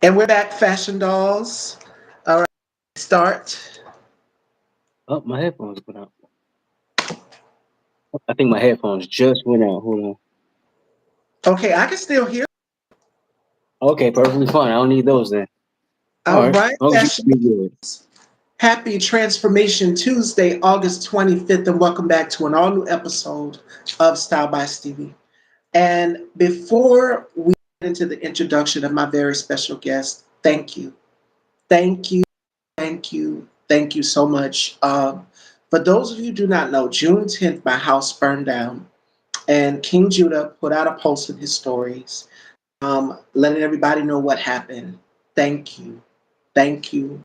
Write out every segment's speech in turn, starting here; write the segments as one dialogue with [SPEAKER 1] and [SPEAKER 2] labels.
[SPEAKER 1] And we're back, Fashion Dolls. All right, start.
[SPEAKER 2] Oh, my headphones went out. I think my headphones just went out. Hold on.
[SPEAKER 1] Okay, I can still hear.
[SPEAKER 2] Okay, perfectly fine. I don't need those then. All
[SPEAKER 1] All
[SPEAKER 2] right.
[SPEAKER 1] right,
[SPEAKER 2] As long as you
[SPEAKER 1] Fashion
[SPEAKER 2] can be good.
[SPEAKER 1] Happy Transformation Tuesday, August 25th, and welcome back to an all new episode of Style by Stevie. And before we get into the introduction of my very special guest, thank you. Thank you, thank you so much. For those of you who do not know, June 10th, my house burned down, and King Judah put out a post in his stories, letting everybody know what happened. Thank you. Thank you.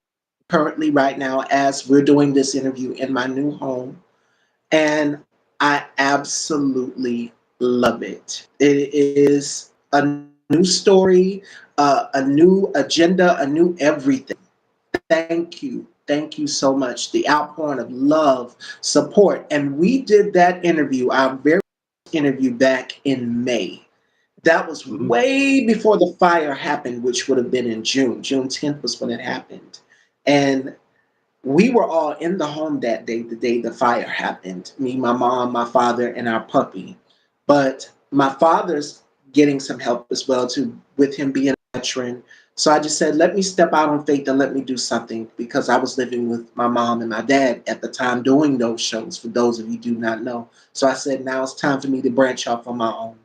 [SPEAKER 1] Currently, right now, as we're doing this interview in my new home, and I absolutely love it. It is a new story, a new agenda, a new everything. Thank you. Thank you so much. The outpouring of love, support. And we did that interview, our very first interview back in May. That was
[SPEAKER 2] Hmm.
[SPEAKER 1] way before the fire happened, which would have been in June. June 10th was when it happened. And we were all in the home that day, the day the fire happened. Me, my mom, my father, and our puppy. But my father's getting some help as well too, with him being a veteran. So I just said, let me step out on faith and let me do something because I was living with my mom and my dad at the time doing those shows. For those of you who do not know, so I said, now it's time for me to branch off on my own.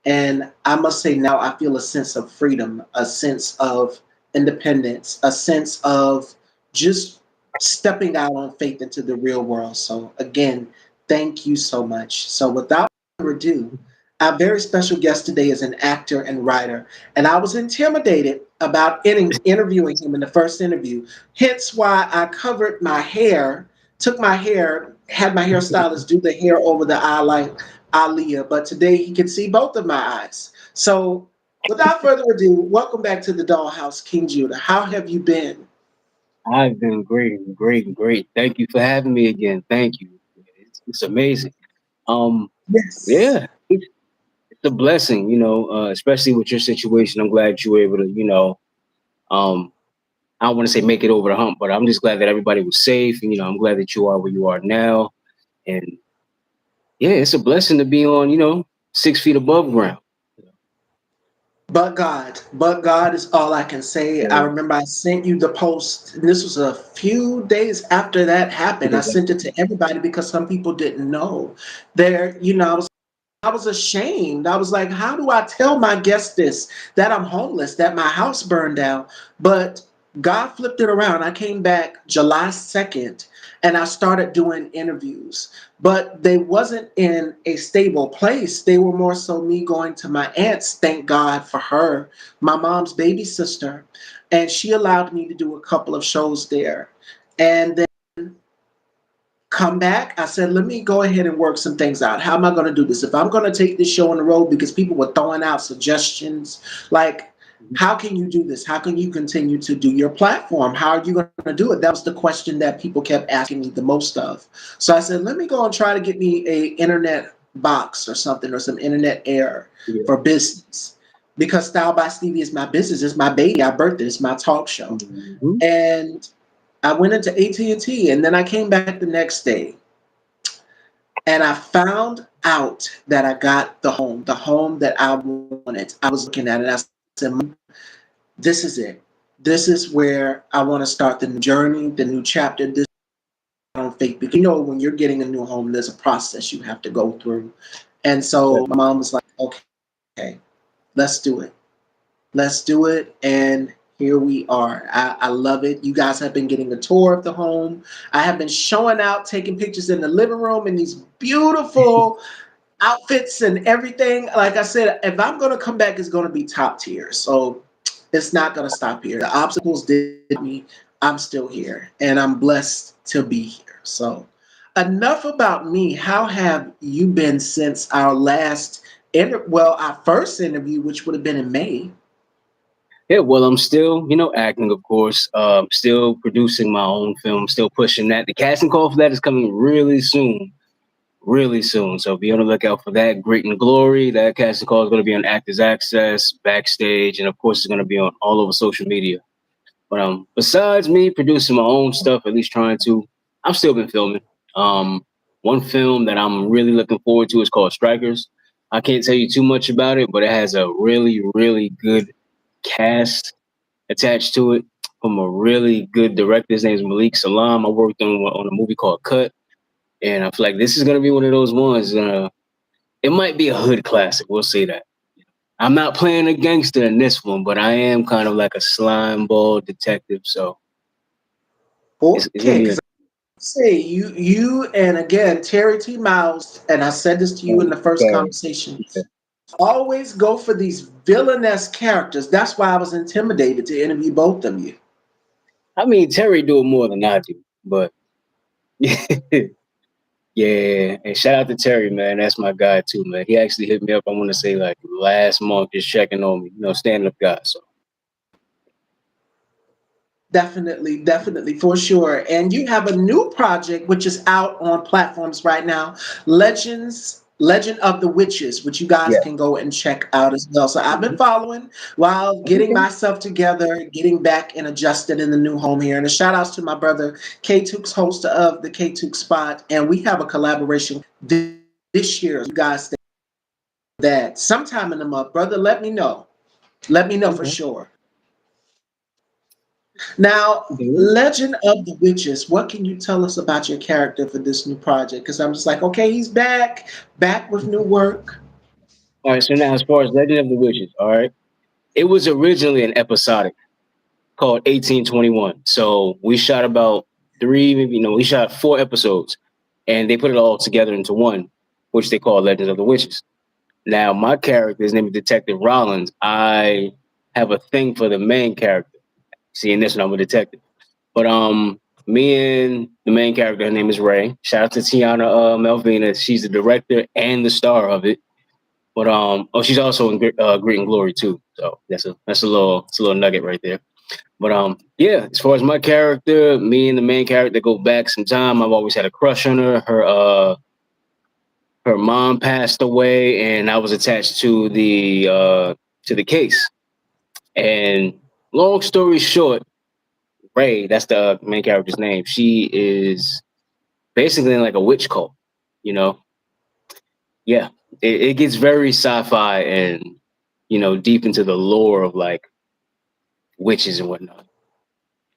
[SPEAKER 1] And I must say, now I feel a sense of freedom, a sense of independence, a sense of just stepping out on faith into the real world. So again, thank you so much. So without further ado, our very special guest today is an actor and writer, and I was intimidated about interviewing him in the first interview. Hence why I covered my hair, took my hair, had my hairstylist do the hair over the eye like Aaliyah. But today he can see both of my eyes. So without further ado, welcome back to the Dollhouse, King Judah. How have you been?
[SPEAKER 2] I've been great. Thank you for having me again. Thank you. It's amazing. Um,
[SPEAKER 1] Yes.
[SPEAKER 2] yeah, it's a blessing, especially with your situation. I'm glad you were able to, um, I don't want to say make it over the hump, but I'm just glad that everybody was safe. And, I'm glad that you are where you are now. And yeah, it's a blessing to be on, 6 feet above ground.
[SPEAKER 1] But God is all I can say. I
[SPEAKER 2] So,
[SPEAKER 1] remember I sent you the post, and this was a few days after that happened. I sent it to everybody because some people didn't know. I was ashamed. I was like, how do I tell my guests this that I'm homeless, that my house burned down? But God flipped it around. I came back July 2nd and I started doing interviews. But they wasn't in a stable place. They were more so me going to my aunt's, thank God for her, my mom's baby sister. And she allowed me to do a couple of shows there. And then come back. I said, let me go ahead and work some things out. How am I going to do this? If I'm going to take this show on the road, because people were throwing out suggestions like, how can you do this? How can you continue to do your platform? How are you going to do it? That was the question that people kept asking me the most of. So I said, let me go and try to get me a internet box or something or some internet air
[SPEAKER 2] yeah.
[SPEAKER 1] for business. Because Style by Stevie is my business, it's my baby. I birthed it, it's my talk show.
[SPEAKER 2] Mhm.
[SPEAKER 1] And I went into AT&T and T, and then I came back the next day and I found out that I got the home that I wanted. I was looking at it. I said, this is it. This is where I want to start the new journey, the new chapter. This on faith because when you're getting a new home, there's a process you have to go through. And so my mom was like, okay, let's do it. Let's do it. And here we are. I love it. You guys have been getting a tour of the home. I have been showing out, taking pictures in the living room in these beautiful outfits and everything. Like I said, if I'm going to come back, it's going to be top tier. So it's not going to stop here. The obstacles did me. I'm still here and I'm blessed to be here. So enough about me. How have you been since our our first interview, which would have been in May?
[SPEAKER 2] Yeah, well, I'm still, acting, of course. Still producing my own film, still pushing that. The casting call for that is coming really soon. really soon. So be on the lookout for that. Great and Glory. That casting call is going to be on Actors Access, Backstage, and of course, it's going to be on all over social media. But besides me producing my own stuff, at least trying to, I've still been filming. One film that I'm really looking forward to is called Strikers. I can't tell you too much about it, but it has a really, really good cast attached to it from a really good director. His name is Malik Salam. I worked on a movie called Cut, and I feel like this is gonna be one of those ones. It might be a hood classic. We'll say that. I'm not playing a gangster in this one, but I am kind of like a slime ball detective. So it's gonna
[SPEAKER 1] Okay,
[SPEAKER 2] be a
[SPEAKER 1] because say you and again Terry T. Miles, and I said this to you in the first
[SPEAKER 2] okay.
[SPEAKER 1] conversation. Always go for these villainous characters. That's why I was intimidated to interview both of you.
[SPEAKER 2] I mean, Terry do it more than I do, but yeah. And shout out to Terry, man. That's my guy too, man. He actually hit me up. I want to say like last month, just checking on me. Stand up guy. So
[SPEAKER 1] Definitely, definitely, for sure. And you have a new project which is out on platforms right now, Legend of the Witches, which you guys
[SPEAKER 2] yeah.
[SPEAKER 1] can go and check out as well. So I've been following while getting
[SPEAKER 2] Okay.
[SPEAKER 1] myself together, getting back and adjusted in the new home here. And a shout outs to my brother K Tukes, host of the K Tuke Spot. And we have a collaboration this year. You guys think that sometime in the month, brother, let me know. Let me know for
[SPEAKER 2] Okay.
[SPEAKER 1] sure. Now,
[SPEAKER 2] Mhm.
[SPEAKER 1] Legend of the Witches, what can you tell us about your character for this new project? Because I'm just like, okay, he's back with new work.
[SPEAKER 2] All right. So now, as far as Legend of the Witches, all right, it was originally an episodic called 1821. So we shot about three, maybe we shot 4 episodes, and they put it all together into one, which they call Legends of the Witches. Now, my character, his name is Detective Rollins. I have a thing for the main character. See, in this one, I'm a detective. But me and the main character, her name is Ray. Shout out to Tiana Melvina. She's the director and the star of it. But she's also in Great and Glory too. So that's a little nugget right there. But yeah, as far as my character, me and the main character go back some time. I've always had a crush on her. Her mom passed away, and I was attached to the case. And long story short, Ray, that's the main character's name. She is basically in like a witch cult. You know, yeah, it gets very sci-fi and deep into the lore of like witches and whatnot.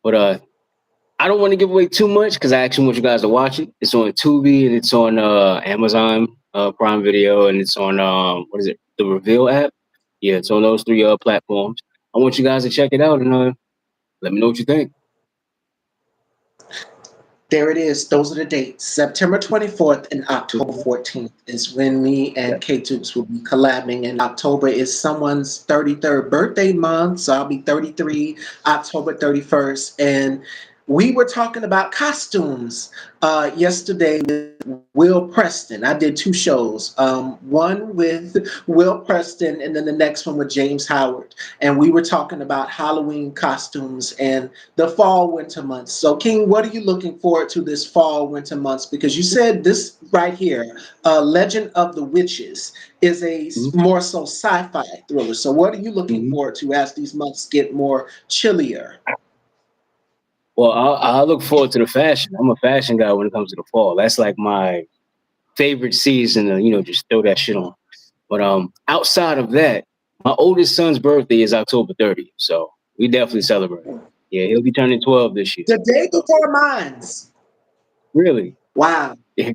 [SPEAKER 2] But I don't want to give away too much because I actually want you guys to watch it. It's on Tubi and it's on Amazon Prime Video and it's on what is it? The Reveal app. Yeah, it's on those three platforms. I want you guys to check it out and let me know what you think.
[SPEAKER 1] There it is. Those are the dates. September 24th and October 14th is when me
[SPEAKER 2] Yeah.
[SPEAKER 1] and K Tukes will be collabing. And October is someone's 33rd birthday month. So I'll be 33 October 31st. And we were talking about costumes yesterday with Will Preston. I did two shows, one with Will Preston and then the next one with James Howard. And we were talking about Halloween costumes and the fall winter months. So King, what are you looking forward to this fall winter months? Because you said this right here, Legend of the Witches is a
[SPEAKER 2] Mhm.
[SPEAKER 1] more so sci-fi thriller. So what are you looking
[SPEAKER 2] Mhm.
[SPEAKER 1] forward to as these months get more chillier?
[SPEAKER 2] Well, I look forward to the fashion. I'm a fashion guy when it comes to the fall. That's like my favorite season to just throw that shit on. But outside of that, my oldest son's birthday is October 30th, so we definitely celebrate. Yeah, he'll be turning 12 this year.
[SPEAKER 1] The day
[SPEAKER 2] So
[SPEAKER 1] before mine's.
[SPEAKER 2] really,
[SPEAKER 1] Wow.
[SPEAKER 2] yeah,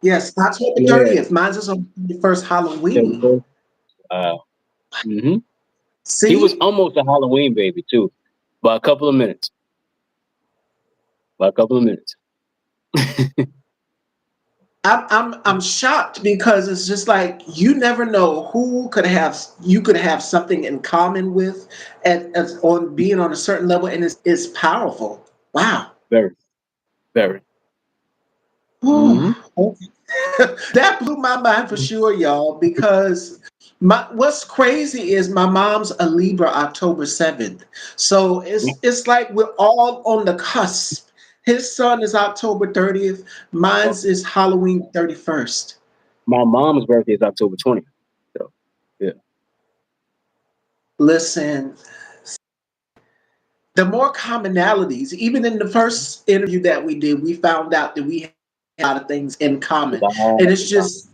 [SPEAKER 1] Yes, October 30th. Mine's is on the first Halloween.
[SPEAKER 2] 31st. Hmm. He was
[SPEAKER 1] See?
[SPEAKER 2] almost a Halloween baby too, by a couple of minutes. By a couple of minutes.
[SPEAKER 1] I'm shocked because it's just like you never know who could have you could have something in common with as on being on a certain level and it's powerful. Wow.
[SPEAKER 2] Very, very.
[SPEAKER 1] Whew.
[SPEAKER 2] Hmm.
[SPEAKER 1] Okay. That blew my mind for sure, y'all, because what's crazy is my mom's a Libra October 7th. So it's like we're all on the cusp His son is October 30th.
[SPEAKER 2] Oh,
[SPEAKER 1] Mine's is Halloween 31st.
[SPEAKER 2] my mom's birthday is October 20th. So yeah.
[SPEAKER 1] Listen, the more commonalities, even in the first interview that we did, we found out that we had a lot of things in common.
[SPEAKER 2] Wow.
[SPEAKER 1] And it's just,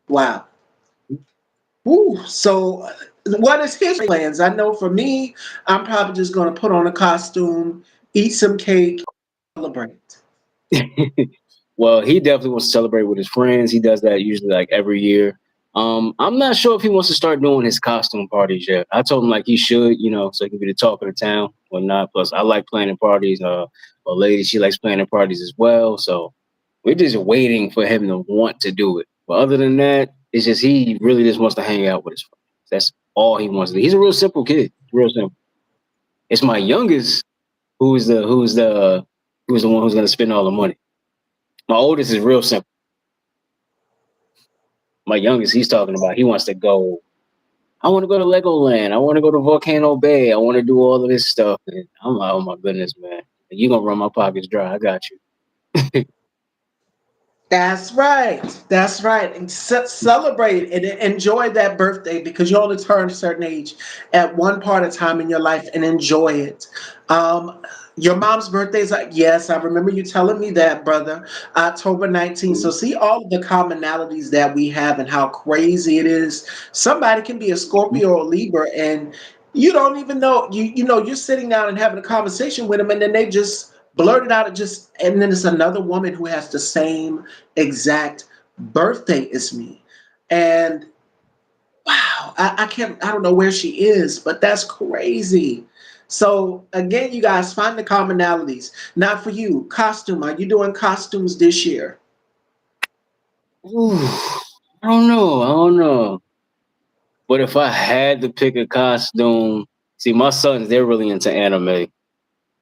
[SPEAKER 1] wow. Woo. So, what is his plans? I know for me, I'm probably just going to put on a costume, eat some cake, celebrate.
[SPEAKER 2] Well, he definitely wants to celebrate with his friends. He does that usually like every year. I'm not sure if he wants to start doing his costume parties yet. I told him like he should, so he can be the talk of the town or not. Plus, I like planning parties. A lady, she likes planning parties as well. So we're just waiting for him to want to do it. But other than that, it's just he really just wants to hang out with his friends. That's all he wants to do. He's a real simple kid. Real simple. It's my youngest who's the one who's gonna spend all the money. My oldest is real simple. My youngest, he's talking about he wants to go. I want to go to Legoland. I want to go to Volcano Bay. I want to do all of this stuff. And I'm like, oh my goodness, man, you're gonna run my pockets dry. I got you.
[SPEAKER 1] That's right. That's right. And celebrate and enjoy that birthday because you only turn a certain age at one part of time in your life and enjoy it. Your mom's birthday is like, yes, I remember you telling me that, brother. October 19th. So see all of the commonalities that we have and how crazy it is. Somebody can be a Scorpio or Libra and you don't even know you're sitting down and having a conversation with them and then they just blurted out and then it's another woman who has the same exact birthday as me. And wow, I don't know where she is, but that's crazy. So again, you guys find the commonalities. Now for you, costume. Are you doing costumes this year?
[SPEAKER 2] Ooh, I don't know. I don't know. But if I had to pick a costume, see, my sons, they're really into anime.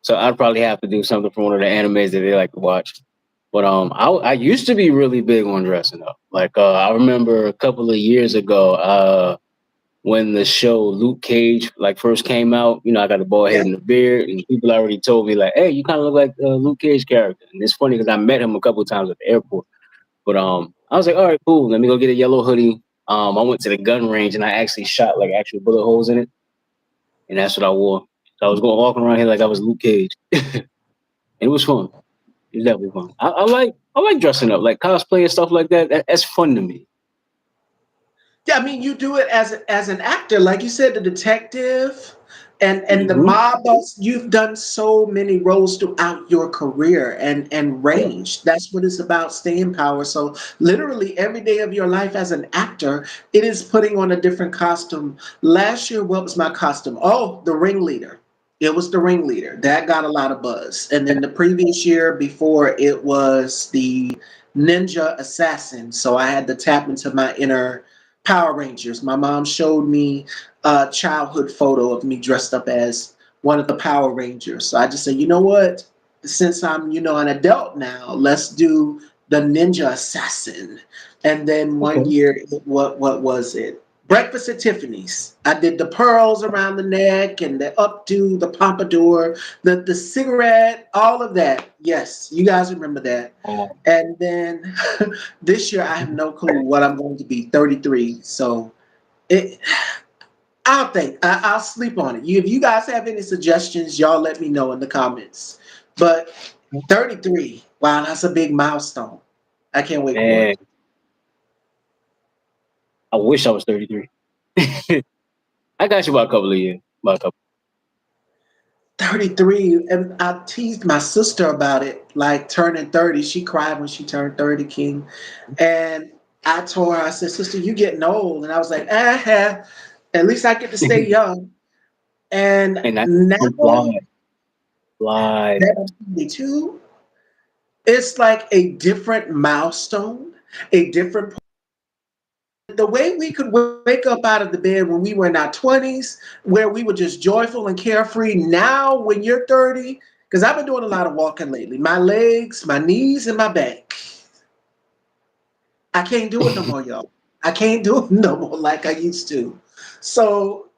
[SPEAKER 2] So I'd probably have to do something from one of the animes that they like to watch. But I used to be really big on dressing up. Like I remember a couple of years ago, when the show Luke Cage like first came out, I got the bald head
[SPEAKER 1] Yeah.
[SPEAKER 2] and the beard, and people already told me like, "Hey, you kind of look like Luke Cage character." And it's funny because I met him a couple of times at the airport. But I was like, "All right, cool. Let me go get a yellow hoodie." I went to the gun range and I actually shot like actual bullet holes in it, and that's what I wore. So I was going walking around here like I was Luke Cage. It was fun. It was definitely fun. I like dressing up, like cosplay and stuff like that. That's fun to me.
[SPEAKER 1] Yeah, I mean, you do it as an actor, like you said, the detective and the
[SPEAKER 2] Hmm.
[SPEAKER 1] mob boss. You've done so many roles throughout your career and
[SPEAKER 2] Yeah.
[SPEAKER 1] range. That's what it's about, staying power. So literally every day of your life as an actor, it is putting on a different costume. Last year, what was my costume? Oh, the ringleader. It was the ringleader that got a lot of buzz. And then the previous year before, it was the ninja assassin. So I had to tap into my inner Power Rangers. My mom showed me a childhood photo of me dressed up as one of the Power Rangers. So I just said, you know what? Since I'm, an adult now, let's do the Ninja Assassin. And then one
[SPEAKER 2] Okay.
[SPEAKER 1] year, what was it? Breakfast at Tiffany's. I did the pearls around the neck and the updo, the pompadour, the cigarette, all of that. Yes, you guys remember that.
[SPEAKER 2] Um,
[SPEAKER 1] And then this year, I have no clue what I'm going to be. 33. So it, I'll think. I'll sleep on it. If you guys have any suggestions, y'all let me know in the comments. But 33. Wow, that's a big milestone. I can't wait for
[SPEAKER 2] man,
[SPEAKER 1] it.
[SPEAKER 2] I wish I was 33. I got you about a couple of years. About a couple.
[SPEAKER 1] 33. And I teased my sister about it, like turning 30. She cried when she turned 30, King. And I told her, I said, Sister, you getting old. And I was like, at least I get to stay young. And
[SPEAKER 2] And that
[SPEAKER 1] now
[SPEAKER 2] fly, fly.
[SPEAKER 1] that I'm 22, it's like a different milestone, a different the way we could wake up out of the bed when we were in our 20s, where we were just joyful and carefree. Now, when you're 30, because I've been doing a lot of walking lately, my legs, my knees, and my back, I can't do it no more, y'all. I can't do it no more like I used to. So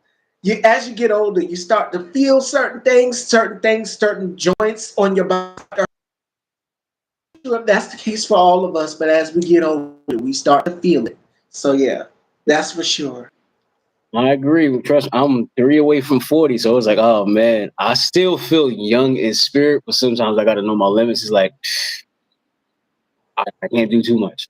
[SPEAKER 1] as you get older, you start to feel certain joints on your body. I'm not sure if that's the case for all of us, but as we get older, we start to feel it. So yeah, that's for sure.
[SPEAKER 2] I agree. Trust me, I'm 3 away from 40, so it's like, oh man, I still feel young in spirit, but sometimes I got to know my limits. It's like I can't do too much.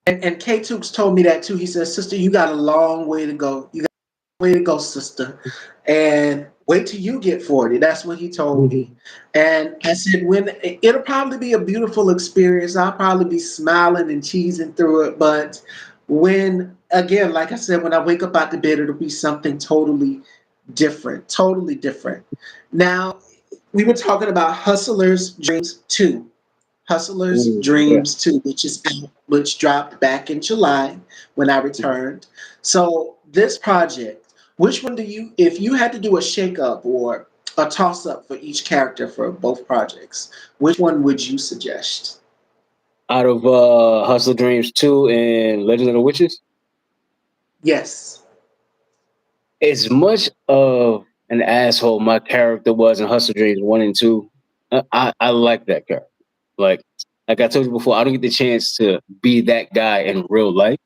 [SPEAKER 1] And K Tooks told me that too. He said, "Sister, you got a long way to go. You got a way to go, sister. And wait till you get 40." That's what he told me. And I said, when it'll probably be a beautiful experience. I'll probably be smiling and cheesing through it. But when again, like I said, when I wake up out the bed, it'll be something totally different. Totally different. Now, we were talking about Hustler's Dreams 2. Hustler's
[SPEAKER 2] Ooh, yeah.
[SPEAKER 1] Dreams 2, which dropped back in July when I returned. So this project, which one do you, if you had to do a shake-up or a toss-up for each character for both projects, which one would you suggest?
[SPEAKER 2] Out of Hustle Dreams 2 and Legend of the Witches,
[SPEAKER 1] Yes.
[SPEAKER 2] as much of an asshole my character was in Hustle Dreams 1 and 2, I like that character. Like like I told you before, I don't get the chance to be that guy in real life.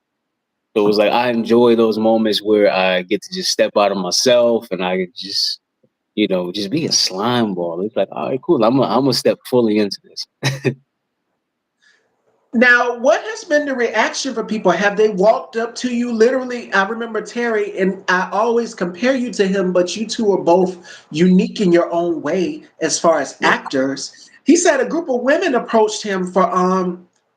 [SPEAKER 2] So it was like I enjoy those moments where I get to just step out of myself and I could just, just be a slime ball. It's like, all right, cool. I'm gonna step fully into this.
[SPEAKER 1] Now, what has been the reaction for people? Have they walked up to you literally? I remember Terry, and I always compare you to him, but you two are both unique in your own way as far as
[SPEAKER 2] Yeah.
[SPEAKER 1] actors. He said a group of women approached him for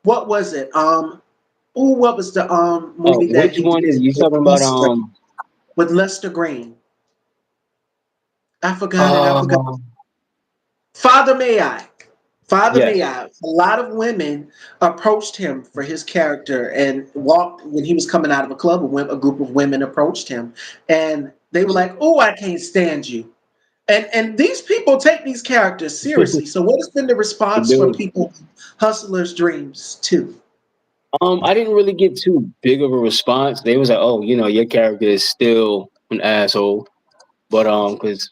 [SPEAKER 1] what was it? What was the
[SPEAKER 2] Oh,
[SPEAKER 1] movie that
[SPEAKER 2] which
[SPEAKER 1] he
[SPEAKER 2] one is
[SPEAKER 1] did
[SPEAKER 2] you talking about?
[SPEAKER 1] With Lester Green? I forgot it. I forgot.
[SPEAKER 2] Um,
[SPEAKER 1] Father May I. Father
[SPEAKER 2] yes.
[SPEAKER 1] May I. A lot of women approached him for his character and walked when he was coming out of a club. A group of women approached him and they were like, "Oh, I can't stand you." And these people take these characters seriously. So, what has been the
[SPEAKER 2] They
[SPEAKER 1] response for
[SPEAKER 2] do.
[SPEAKER 1] people? Hustlers' Dreams too.
[SPEAKER 2] I didn't really get too big of a response. They was like, "Oh, your character is still an asshole." But because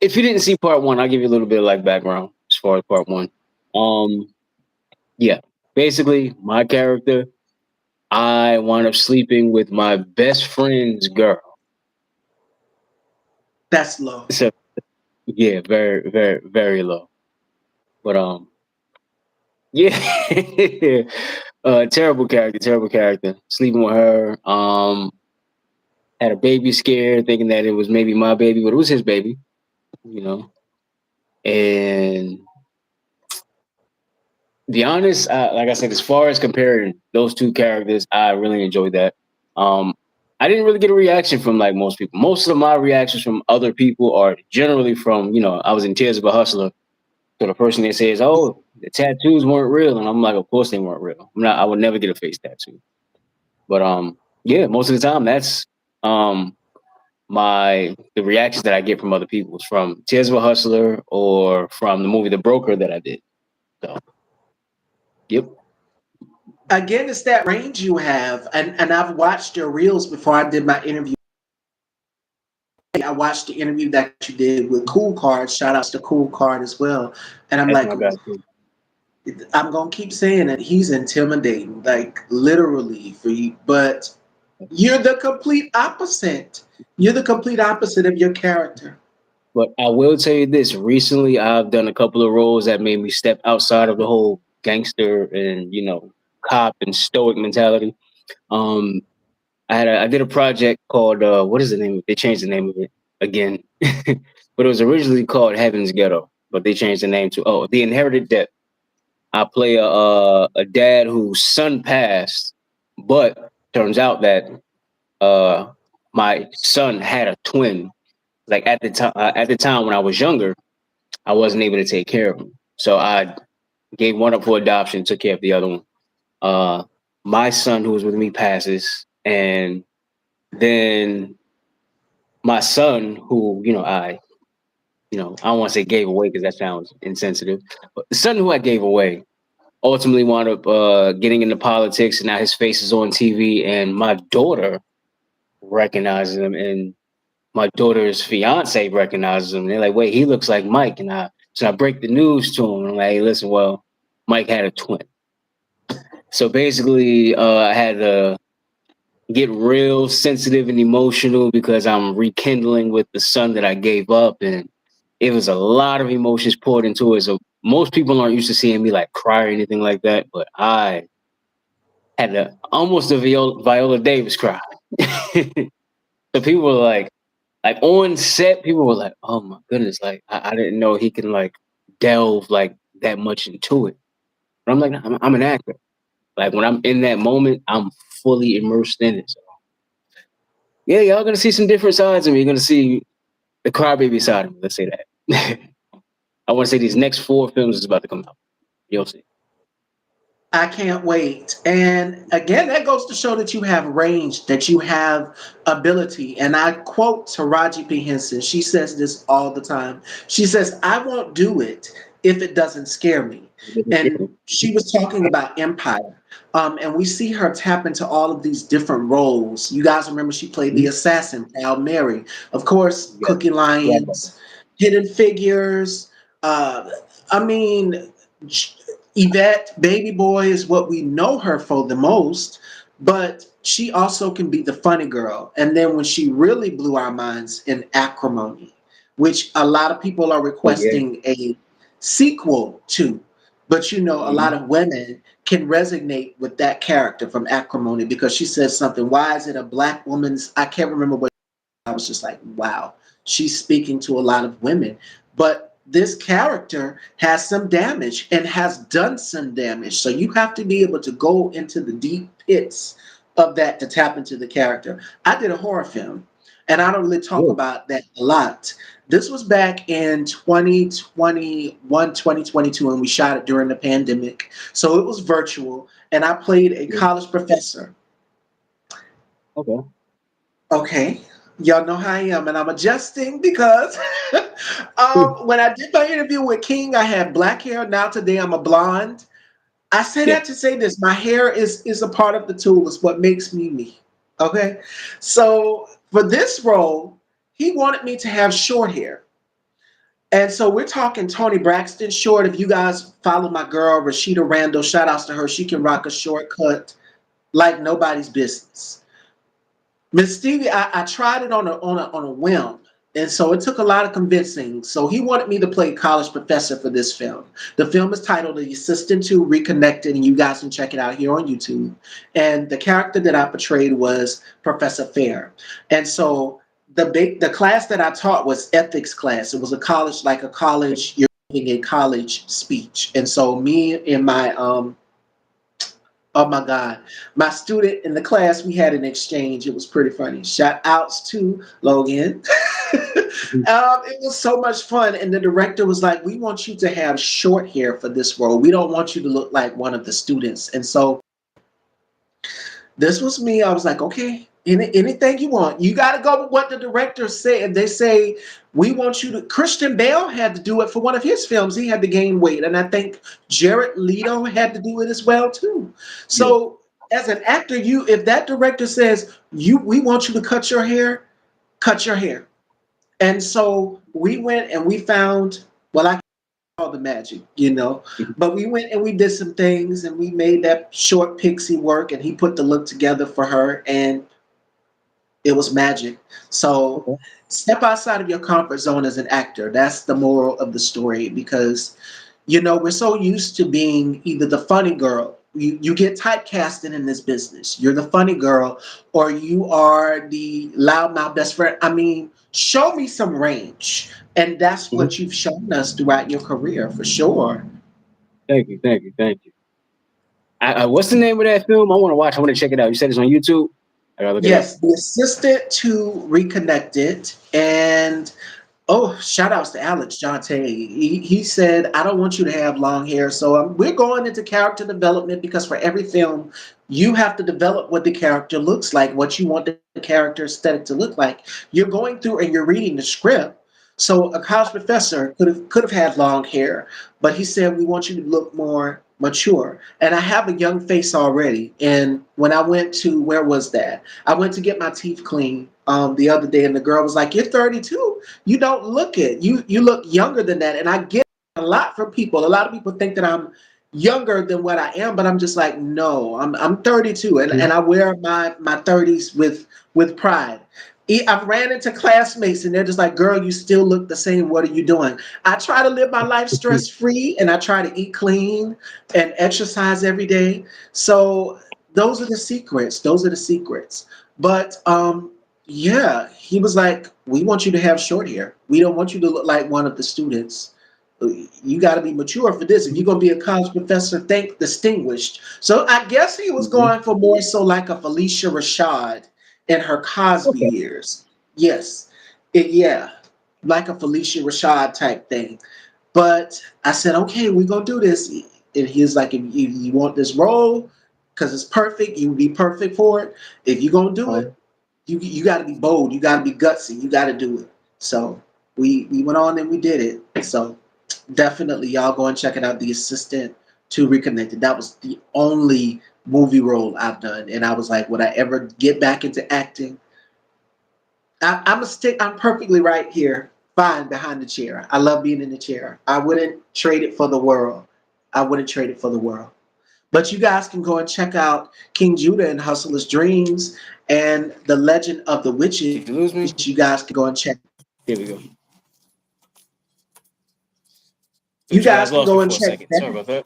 [SPEAKER 2] if you didn't see part one, I'll give you a little bit of like background as far as part one. Um, yeah, basically, my character, I wound up sleeping with my best friend's girl.
[SPEAKER 1] That's low.
[SPEAKER 2] So yeah, very, very, very low. But yeah, terrible character, terrible character. Sleeping with her. Had a baby scared, thinking that it was maybe my baby, but it was his baby. You know, and be honest, like I said, as far as comparing those two characters, I really enjoyed that. Um, I didn't really get a reaction from like most people. Most of my reactions from other people are generally from, I was in Tears of a Hustler. So the person that says, "Oh, the tattoos weren't real," and I'm like, "Of course they weren't real. I would never get a face tattoo." But yeah, most of the time that's um the reactions that I get from other people is from Tears of a Hustler or from the movie The Broker that I did. So, yep.
[SPEAKER 1] Again, it's that range you have, and I've watched your reels before I did my interview. I watched the interview that you did with Cool Card. Shout outs to Cool Card as well. And I'm
[SPEAKER 2] That's
[SPEAKER 1] like,
[SPEAKER 2] my guy too.
[SPEAKER 1] I'm gonna keep saying it. He's intimidating, like literally for you. But you're the complete opposite. You're the complete opposite of your character.
[SPEAKER 2] But I will tell you this: recently, I've done a couple of roles that made me step outside of the whole gangster and cop and stoic mentality. Um, I did a project called what is the name? They changed the name of it again, but it was originally called Heaven's Ghetto, but they changed the name to The Inherited Debt. I play a dad whose son passed, but turns out that uh my son had a twin. Like at the time when I was younger, I wasn't able to take care of him, so I gave one up for adoption, took care of the other one. Uh, my son, who was with me, passes, and then my son, who I don't want to say gave away because that sounds insensitive, but the son who I gave away ultimately wound up getting into politics, and now his face is on TV. And my daughter recognizes him, and my daughter's fiance recognizes him. They're like, "Wait, he looks like Mike." And I break the news to him. I'm like, "Hey, listen, well, Mike had a twin." So basically, I had to get real sensitive and emotional because I'm rekindling with the son that I gave up, and it was a lot of emotions poured into it. So most people aren't used to seeing me like cry or anything like that, but I had almost a Viola Davis cry. So people were like on set, people were like, "Oh my goodness!" Like I didn't know he can like delve like that much into it. But I'm like, I'm an actor. Like when I'm in that moment, I'm fully immersed in it. So yeah, y'all gonna see some different sides of me. You're gonna see the crybaby side of me. Let's say that. I want to say these next 4 films is about to come out. You'll see.
[SPEAKER 1] I can't wait. And again, that goes to show that you have range, that you have ability. And I quote Taraji P. Henson. She says this all the time. She says, I won't do it if it doesn't scare me. And she was talking about Empire. And we see her tap into all of these different roles. You guys remember she played the assassin, Proud Mary. Of course,
[SPEAKER 2] Yeah.
[SPEAKER 1] Cookie Lions, Hidden Figures. Uh, I mean, Yvette, Baby Boy is what we know her for the most, but she also can be the funny girl. And then when she really blew our minds in Acrimony, which a lot of people are
[SPEAKER 2] Oh yeah.
[SPEAKER 1] requesting a sequel to, but you know, a lot
[SPEAKER 2] Mhm.
[SPEAKER 1] of women can resonate with that character from Acrimony because she says something. Why is it a black woman's? I can't remember what. I was just like, wow, she's speaking to a lot of women. But this character has some damage and has done some damage. So you have to be able to go into the deep pits of that to tap into the character. I did a horror film, and I don't really talk
[SPEAKER 2] Good.
[SPEAKER 1] about that a lot. This was back in 2021, 2022, and we shot it during the pandemic. So it was virtual, and I played a
[SPEAKER 2] Yeah.
[SPEAKER 1] college professor.
[SPEAKER 2] Okay.
[SPEAKER 1] Okay. Y'all know how I am, and I'm adjusting because when I did my interview with King, I had black hair. Now today I'm a blonde. I say
[SPEAKER 2] Yeah.
[SPEAKER 1] that to say this: my hair is a part of the tool. It's what makes me me. Okay, so for this role, he wanted me to have short hair, and so we're talking Tony Braxton short. If you guys follow my girl Rashida Randall, shout outs to her. She can rock a shortcut like nobody's business. Miss Stevie, I tried it on a whim. And so it took a lot of convincing. So he wanted me to play college professor for this film. The film is titled The Assistant to Reconnected, and you guys can check it out here on YouTube. And the character that I portrayed was Professor Fair. And so the class that I taught was ethics class. It was a college, like a college, you're giving a college speech. And so me and my oh my God. My student in the class, we had an exchange. It was pretty funny. Shout outs to Logan.
[SPEAKER 2] Mhm.
[SPEAKER 1] It was so much fun. And the director was like, we want you to have short hair for this role. We don't want you to look like one of the students. And so this was me. I was like, okay, anything you want. You got to go with what the director said. And they say, we want you to. Christian Bale had to do it for one of his films. He had to gain weight. And I think Jared Leto had to do it as well, too.
[SPEAKER 2] Yeah.
[SPEAKER 1] So as an actor, if that director says, we want you to cut your hair, cut your hair. And so we went and we found, well, I all the magic, you know.
[SPEAKER 2] Mhm.
[SPEAKER 1] But we went and we did some things and we made that short pixie work and he put the look together for her and it was magic. So
[SPEAKER 2] Okay.
[SPEAKER 1] step outside of your comfort zone as an actor. That's the moral of the story because you know we're so used to being either the funny girl. You get typecasted in this business. You're the funny girl, or you are the loudmouth best friend. I mean, show me some range, and that's
[SPEAKER 2] Mhm.
[SPEAKER 1] what you've shown us throughout your career for sure.
[SPEAKER 2] Thank you. Thank you. Thank you. What's the name of that film? I want to watch. I want to check it out. You said it's on YouTube. I gotta look it up.
[SPEAKER 1] Yes, the assistant to Reconnected, and oh, shout outs to Alex Jonte. He said, I don't want you to have long hair. So we're going into character development because for every film, you have to develop what the character looks like, what you want the character aesthetic to look like. You're going through and you're reading the script. So a college professor could have had long hair, but he said we want you to look more mature. And I have a young face already. And when I went to, where was that? I went to get my teeth cleaned the other day, and the girl was like, "You're 32. You don't look it. You look younger than that." And I get a lot from people. A lot of people think that I'm younger than what I am, but I'm just like, no, I'm 32, and I wear my 30s with pride. I've ran into classmates and they're just like, "Girl, you still look the same. What are you doing?" I try to live my life stress free, and I try to eat clean and exercise every day. So those are the secrets. Those are the secrets. But yeah, he was like, "We want you to have short hair. We don't want you to look like one of the students. You got to be mature for this. If you're going to be a college professor, think distinguished." So I guess he was
[SPEAKER 2] Mhm.
[SPEAKER 1] going for more so like a Felicia Rashad in her Cosby
[SPEAKER 2] Okay.
[SPEAKER 1] years. Yes. Yeah, like a Felicia Rashad type thing. But I said, "Okay, we're going to do this." And he was like, if you want this role, because it's perfect, you would be perfect for it. If you're going to do it, you got to be bold. You got to be gutsy. You got to do it. So we went on and we did it. So definitely, y'all go and check it out. The Assistant to Reconnected. That was the only movie role I've done, and I was like, would I ever get back into acting? I'm a stick. I'm perfectly right here, fine behind the chair. I love being in the chair. I wouldn't trade it for the world. I wouldn't trade it for the world. But you guys can go and check out King Judah and Hustler's Dreams and The Legend of the
[SPEAKER 2] Did
[SPEAKER 1] Witches.
[SPEAKER 2] you lose me?
[SPEAKER 1] You guys can go and check.
[SPEAKER 2] Here we go.
[SPEAKER 1] You
[SPEAKER 2] But you
[SPEAKER 1] guys
[SPEAKER 2] guys
[SPEAKER 1] can
[SPEAKER 2] lost me
[SPEAKER 1] go and
[SPEAKER 2] for a
[SPEAKER 1] check
[SPEAKER 2] second. Sorry
[SPEAKER 1] that.
[SPEAKER 2] about that.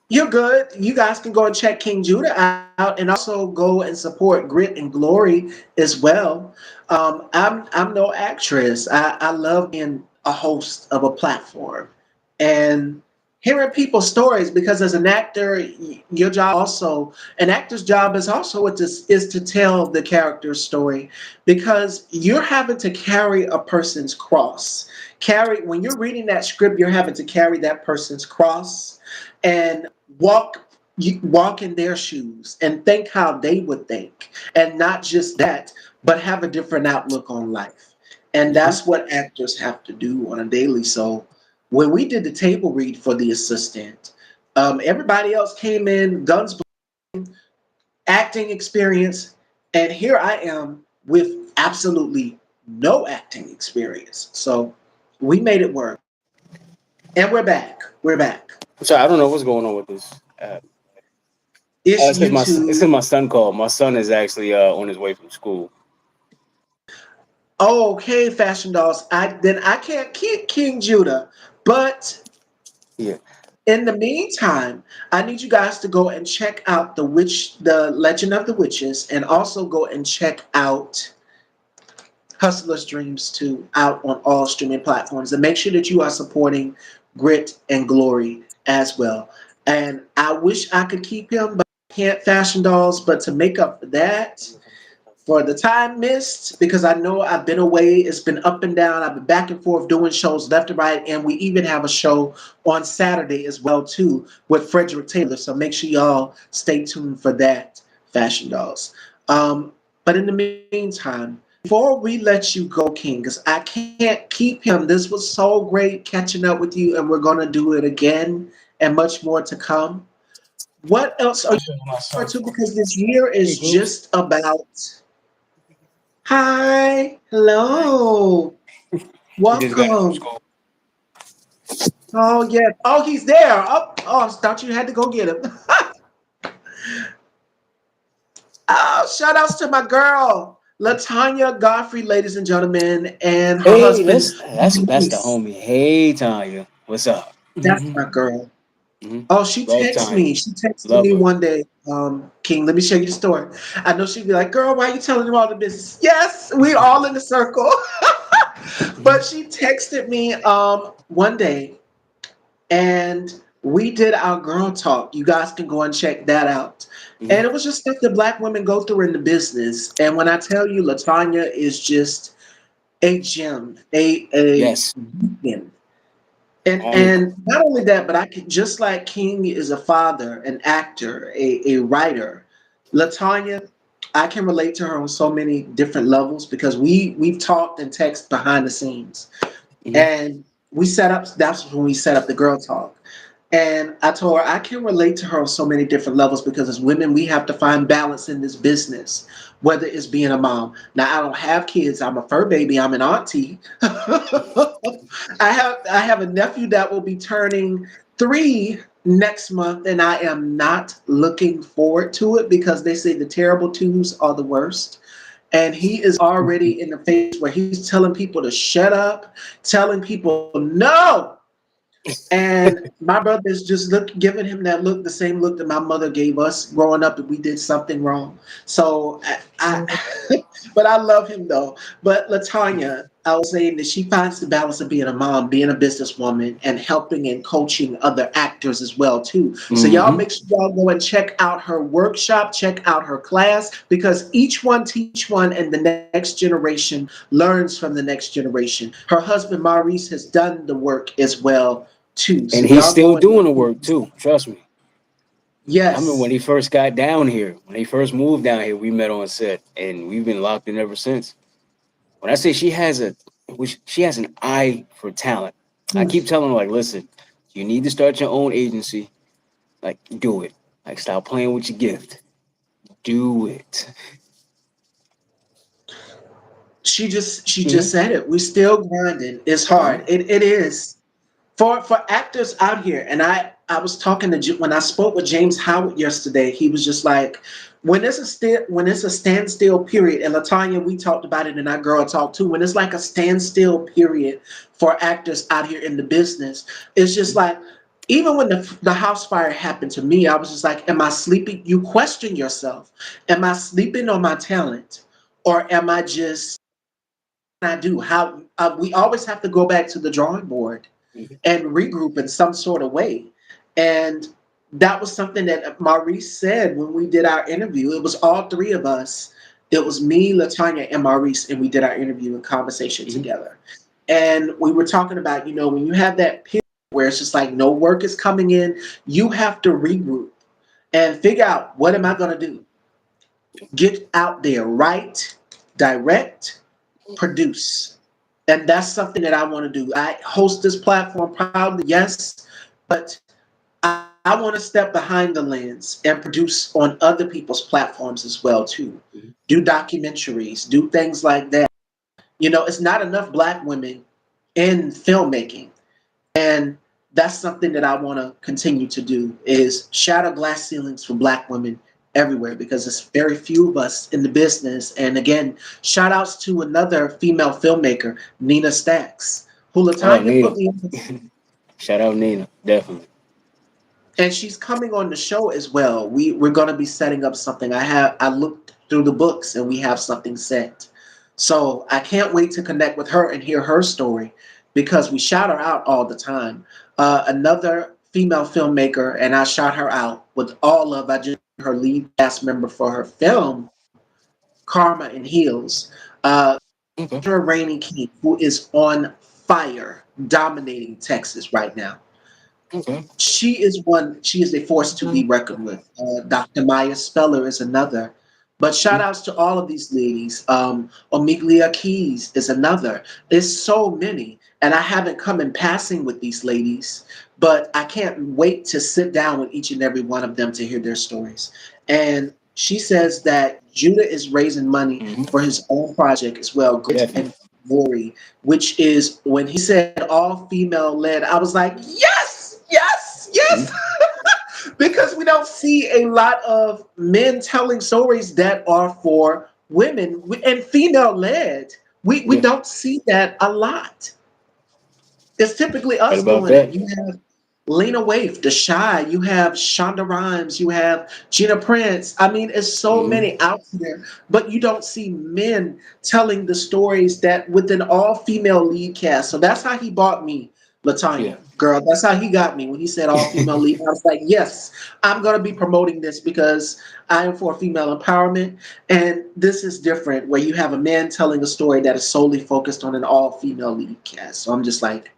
[SPEAKER 1] You're good. You guys can go and check King Judah out, and also go and support Grit and Glory as well. I'm no actress. I love being a host of a platform and hearing people's stories, because as an actor, your job also, an actor's job is also is to tell the character's story, because you're having to carry a person's cross. Carry When you're reading that script, you're having to carry that person's cross and walk walk in their shoes and think how they would think, and not just that, but have a different outlook on life. And
[SPEAKER 2] Mhm.
[SPEAKER 1] that's what actors have to do on a daily. So when we did the table read for The Assistant, everybody else came in guns acting experience, and here I am with absolutely no acting experience. So we made it work, and we're back. We're back.
[SPEAKER 2] I'm sorry, I don't know what's going on with this.
[SPEAKER 1] It's
[SPEAKER 2] It's because
[SPEAKER 1] YouTube.
[SPEAKER 2] my son called. My son is actually on his way from school.
[SPEAKER 1] Oh, okay, Fashion Dolls. I can't keep King Judah, but
[SPEAKER 2] Yeah.
[SPEAKER 1] in the meantime, I need you guys to go and check out the Legend of the Witches, and also go and check out Hustler's Dreams 2 out on all streaming platforms. And make sure that you are supporting Grit and Glory as well. And I wish I could keep him, but I can't, Fashion Dolls. But to make up for that, for the time missed, because I know I've been away. It's been up and down. I've been back and forth doing shows left and right, and we even have a show on Saturday as well too with Frederick Taylor. So make sure y'all stay tuned for that, Fashion Dolls. But in the meantime, before we let you go, King, because I can't keep him. This was so great catching up with you, and we're gonna do it again, and much more to come. What else are you forward to? Because this year
[SPEAKER 2] Hey,
[SPEAKER 1] is
[SPEAKER 2] Ghost.
[SPEAKER 1] just about. Hi, hello,
[SPEAKER 2] He just got it from
[SPEAKER 1] welcome.
[SPEAKER 2] school.
[SPEAKER 1] Oh yeah. Oh, he's there. Oh, I thought you had to go get him. Oh, shout outs to my girl, Latanya Godfrey, ladies and gentlemen, and her
[SPEAKER 2] Hey,
[SPEAKER 1] husband,
[SPEAKER 2] that's the
[SPEAKER 1] Maurice.
[SPEAKER 2] homie. Hey, Tanya, what's up?
[SPEAKER 1] That's
[SPEAKER 2] Hmm.
[SPEAKER 1] my girl.
[SPEAKER 2] Hmm.
[SPEAKER 1] Oh, she
[SPEAKER 2] Love
[SPEAKER 1] texted
[SPEAKER 2] Tanya.
[SPEAKER 1] me. She texted
[SPEAKER 2] Love
[SPEAKER 1] me
[SPEAKER 2] her.
[SPEAKER 1] one day, King, let me show you the story. I know she'd be like, "Girl, why are you telling them all the business?" Yes, we all in the circle.
[SPEAKER 2] Hmm.
[SPEAKER 1] But she texted me one day, and we did our girl talk. You guys can go and check that out.
[SPEAKER 2] Hmm.
[SPEAKER 1] And it was just stuff that black women go through in the business. And when I tell you, Latanya is just a gem, a
[SPEAKER 2] Yes.
[SPEAKER 1] beacon. And
[SPEAKER 2] Um.
[SPEAKER 1] and not only that, but I could, just like King is a father, an actor, a writer. Latanya, I can relate to her on so many different levels, because we've talked and texted behind the scenes,
[SPEAKER 2] Hmm.
[SPEAKER 1] and we set up. That's when we set up the girl talk. And I told her I can relate to her on so many different levels because as women, we have to find balance in this business, whether it's being a mom. Now, I don't have kids. I'm a fur baby. I'm an auntie. I have a nephew that will be turning 3 next month, and I am not looking forward to it because they say the terrible twos are the worst. And he is already in the phase where he's telling people to shut up, telling people no. And my brother's just giving him that look, the same look that my mother gave us growing up if we did something wrong. So but I love him though. But Latanya, I was saying that she finds the balance of being a mom, being a businesswoman, and helping and coaching other actors as well too. So y'all
[SPEAKER 2] Mm-hmm.
[SPEAKER 1] make sure y'all go and check out her workshop, check out her class, because each one teach one, and the next generation learns from the next generation. Her husband Maurice has done the work as well too. So
[SPEAKER 2] And he's
[SPEAKER 1] y'all
[SPEAKER 2] still
[SPEAKER 1] go
[SPEAKER 2] doing the
[SPEAKER 1] and
[SPEAKER 2] work too. Trust me. I remember when
[SPEAKER 1] yes.
[SPEAKER 2] he first got down here, when he first moved down here, we met on set, and we've been locked in ever since. When I say she has an eye for talent. I keep telling her like, listen, you need to start your own agency. Like, do it. Like, stop playing with your gift. Do it.
[SPEAKER 1] She just
[SPEAKER 2] Mm-hmm.
[SPEAKER 1] said it. We still grinding. It's
[SPEAKER 2] Uh-huh.
[SPEAKER 1] hard. It is. For actors out here, and I was talking to when I spoke with James Howard yesterday. He was just like, when it's a standstill period, and Latanya, we talked about it, and our girl talked too. When it's like a standstill period for actors out here in the business, it's just like even when the house fire happened to me, I was just like, am I sleeping? You question yourself. Am I sleeping on my talent, or am I just I do how we always have to go back to the drawing board
[SPEAKER 2] Mm-hmm.
[SPEAKER 1] and regroup in some sort of way. And that was something that Maurice said when we did our interview. It was all three of us. It was me, Latanya, and Maurice, and we did our interview and conversation
[SPEAKER 2] Mm-hmm.
[SPEAKER 1] together. And we were talking about, when you have that period where it's just like no work is coming in, you have to regroup and figure out what am I going to do? Get out there, write, direct, produce. And that's something that I want to do. I host this platform proudly, yes, but I want to step behind the lens and produce on other people's platforms as well too.
[SPEAKER 2] Mm-hmm.
[SPEAKER 1] Do documentaries, do things like that. It's not enough black women in filmmaking, and that's something that I want to continue to do is shatter glass ceilings for black women everywhere because there's very few of us in the business. And again, shout outs to another female filmmaker, Nina Stacks, who
[SPEAKER 2] Oh,
[SPEAKER 1] Latanya
[SPEAKER 2] Nina.
[SPEAKER 1] put me on,
[SPEAKER 2] Shout out Nina. Definitely.
[SPEAKER 1] and she's coming on the show as well. We're going to be setting up something. I looked through the books and we have something set. So I can't wait to connect with her and hear her story because we shout her out all the time. Another female filmmaker, and I shout her out with all of I just her lead cast member for her film Karma and Heels. Uh,
[SPEAKER 2] Okay.
[SPEAKER 1] Rainey King, who is on fire, dominating Texas right now.
[SPEAKER 2] Okay.
[SPEAKER 1] She is a force to be reckoned with. Dr. Maya Speller is another. But shout outs to all of these ladies. Omiglia Keys is another. There's so many. And I haven't come in passing with these ladies, but I can't wait to sit down with each and every one of them to hear their stories. And she says that Judah is raising money
[SPEAKER 2] Mm-hmm.
[SPEAKER 1] for his own project as well, Grit
[SPEAKER 2] Definitely.
[SPEAKER 1] and Glory, which is when he said all female led, I was like, yes, yes, yes.
[SPEAKER 2] Mm-hmm.
[SPEAKER 1] Because we don't see a lot of men telling stories that are for women and female led. We
[SPEAKER 2] Yeah.
[SPEAKER 1] don't see that a lot. It's typically
[SPEAKER 2] Right
[SPEAKER 1] us
[SPEAKER 2] about
[SPEAKER 1] doing it.
[SPEAKER 2] that.
[SPEAKER 1] You have Lena Waithe, The Shy, you have Shonda Rhimes, you have Gina Prince. I mean, it's so
[SPEAKER 2] Mm-hmm.
[SPEAKER 1] many out there, but you don't see men telling the stories that with an all female lead cast. So that's how he bought me,
[SPEAKER 2] Yeah.
[SPEAKER 1] Latanya. Girl, that's how he got me when he said all female lead. I was like, yes, I'm going to be promoting this because I am for female empowerment. And this is different where you have a man telling a story that is solely focused on an all female lead cast. So I'm just like,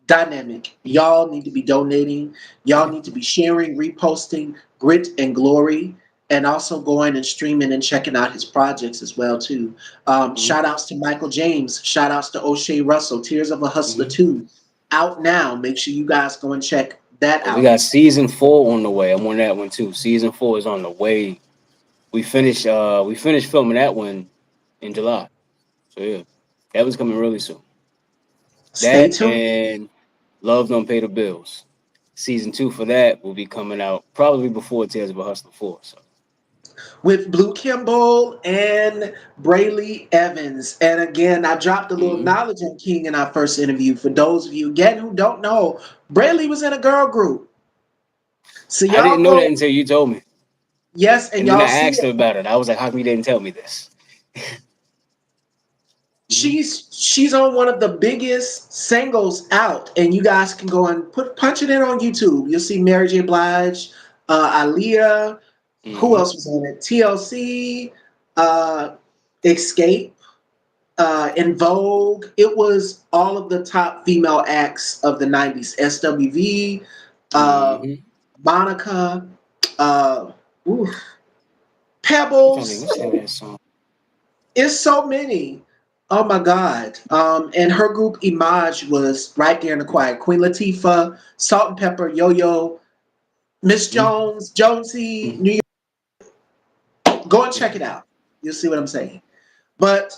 [SPEAKER 1] dynamic. Y'all need to be donating. Y'all need to be sharing, reposting Grit and Glory, and also going and streaming and checking out his projects as well too.
[SPEAKER 2] Mm-hmm.
[SPEAKER 1] Shout outs to Michael James. Shout outs to O'Shea Russell. Tears of a Hustler
[SPEAKER 2] Mm-hmm.
[SPEAKER 1] 2. Out now. Make sure you guys go and check that
[SPEAKER 2] We
[SPEAKER 1] out.
[SPEAKER 2] got season 4 on the way. I'm on that one too. Season 4 is on the way. We finished filming that one in July. So yeah, that was coming really soon.
[SPEAKER 1] Stay
[SPEAKER 2] That
[SPEAKER 1] tuned.
[SPEAKER 2] and Love Don't Pay the Bills. Season 2 for that will be coming out probably before Tales of a Hustler 4. So
[SPEAKER 1] With Blue Kimball and Brayley Evans. And again, I dropped a little
[SPEAKER 2] mhm.
[SPEAKER 1] knowledge on King in our first interview. For those of you again who don't know, Brayley was in a girl group. So
[SPEAKER 2] I
[SPEAKER 1] y'all
[SPEAKER 2] didn't know that
[SPEAKER 1] go,
[SPEAKER 2] until you told me.
[SPEAKER 1] yes, and
[SPEAKER 2] And then I
[SPEAKER 1] y'all see
[SPEAKER 2] asked
[SPEAKER 1] it.
[SPEAKER 2] her about it. I was like, how come you didn't tell me this? Mhm.
[SPEAKER 1] She's on one of the biggest singles out, and you guys can go and punch it in on YouTube. You'll see Mary J. Blige, Aaliyah. Who
[SPEAKER 2] Mhm.
[SPEAKER 1] else was on it? TLC, uh, Escape, In Vogue. It was all of the top female acts of the '90s. SWV, uh,
[SPEAKER 2] Mhm.
[SPEAKER 1] Monica, uh, oof,
[SPEAKER 2] I'm trying to think,
[SPEAKER 1] Pebbles.
[SPEAKER 2] what's the name of that song?
[SPEAKER 1] It's so many. Oh my God. And her group Image was right there in the choir. Queen Latifah, Salt and Pepper, Yo Yo, Miss
[SPEAKER 2] Mhm.
[SPEAKER 1] Jones, Jonesy, New
[SPEAKER 2] Mhm.
[SPEAKER 1] York. Go and check it
[SPEAKER 2] Mhm.
[SPEAKER 1] out. You'll see what I'm saying. But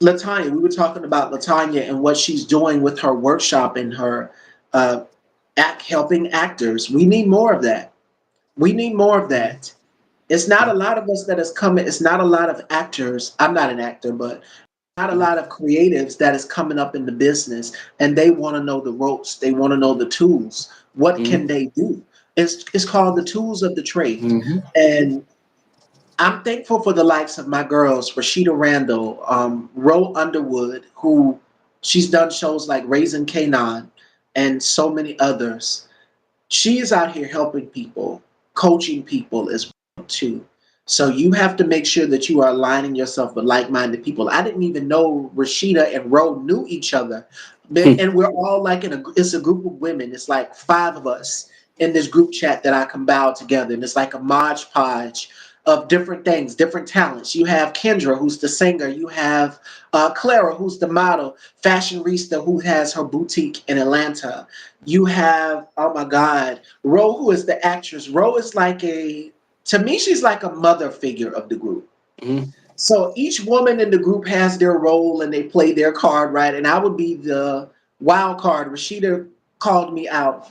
[SPEAKER 1] Latanya, we were talking about Latanya and what she's doing with her workshop and her uh, helping actors. We need more of that. We need more of
[SPEAKER 2] Mhm.
[SPEAKER 1] that. It's not a lot of us that is coming. It's not a lot of actors. I'm not an actor, but not a
[SPEAKER 2] Mhm.
[SPEAKER 1] lot of creatives that is coming up in the business and they want to know the ropes. They want to know the tools. What can
[SPEAKER 2] Mhm.
[SPEAKER 1] they do? It's called the tools of the trade.
[SPEAKER 2] Mhm.
[SPEAKER 1] And I'm thankful for the likes of my girls, Rashida Randall, Ro Underwood, who she's done shows like Raising Kanan and so many others. She is out here helping people, coaching people as well too. So you have to make sure that you are aligning yourself with like-minded people. I didn't even know Rashida and Ro knew each other, but and we're all like it's a group of women. It's like 5 of us in this group chat that I compiled together, and it's like a modge podge of different things, different talents. You have Kendra, who's the singer. You have Clara, who's the model, fashionista, who has her boutique in Atlanta. You have, oh my God, Ro, who is the actress. Ro is like to me, she's like a mother figure of the group.
[SPEAKER 2] Mhm.
[SPEAKER 1] So each woman in the group has their role and they play their card, right? And I would be the wild card. Rashida called me out,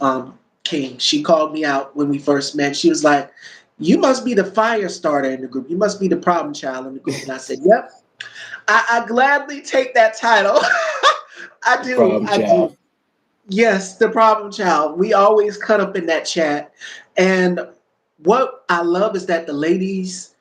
[SPEAKER 1] King. She called me out when we first met. She was like, you must be the fire starter in the group. You must be the problem child in the group. And I said, yep, I gladly take that title. I
[SPEAKER 2] The
[SPEAKER 1] do.
[SPEAKER 2] problem
[SPEAKER 1] I do.
[SPEAKER 2] child.
[SPEAKER 1] Yes, the problem child. We always cut up in that chat. And what I love is that the ladies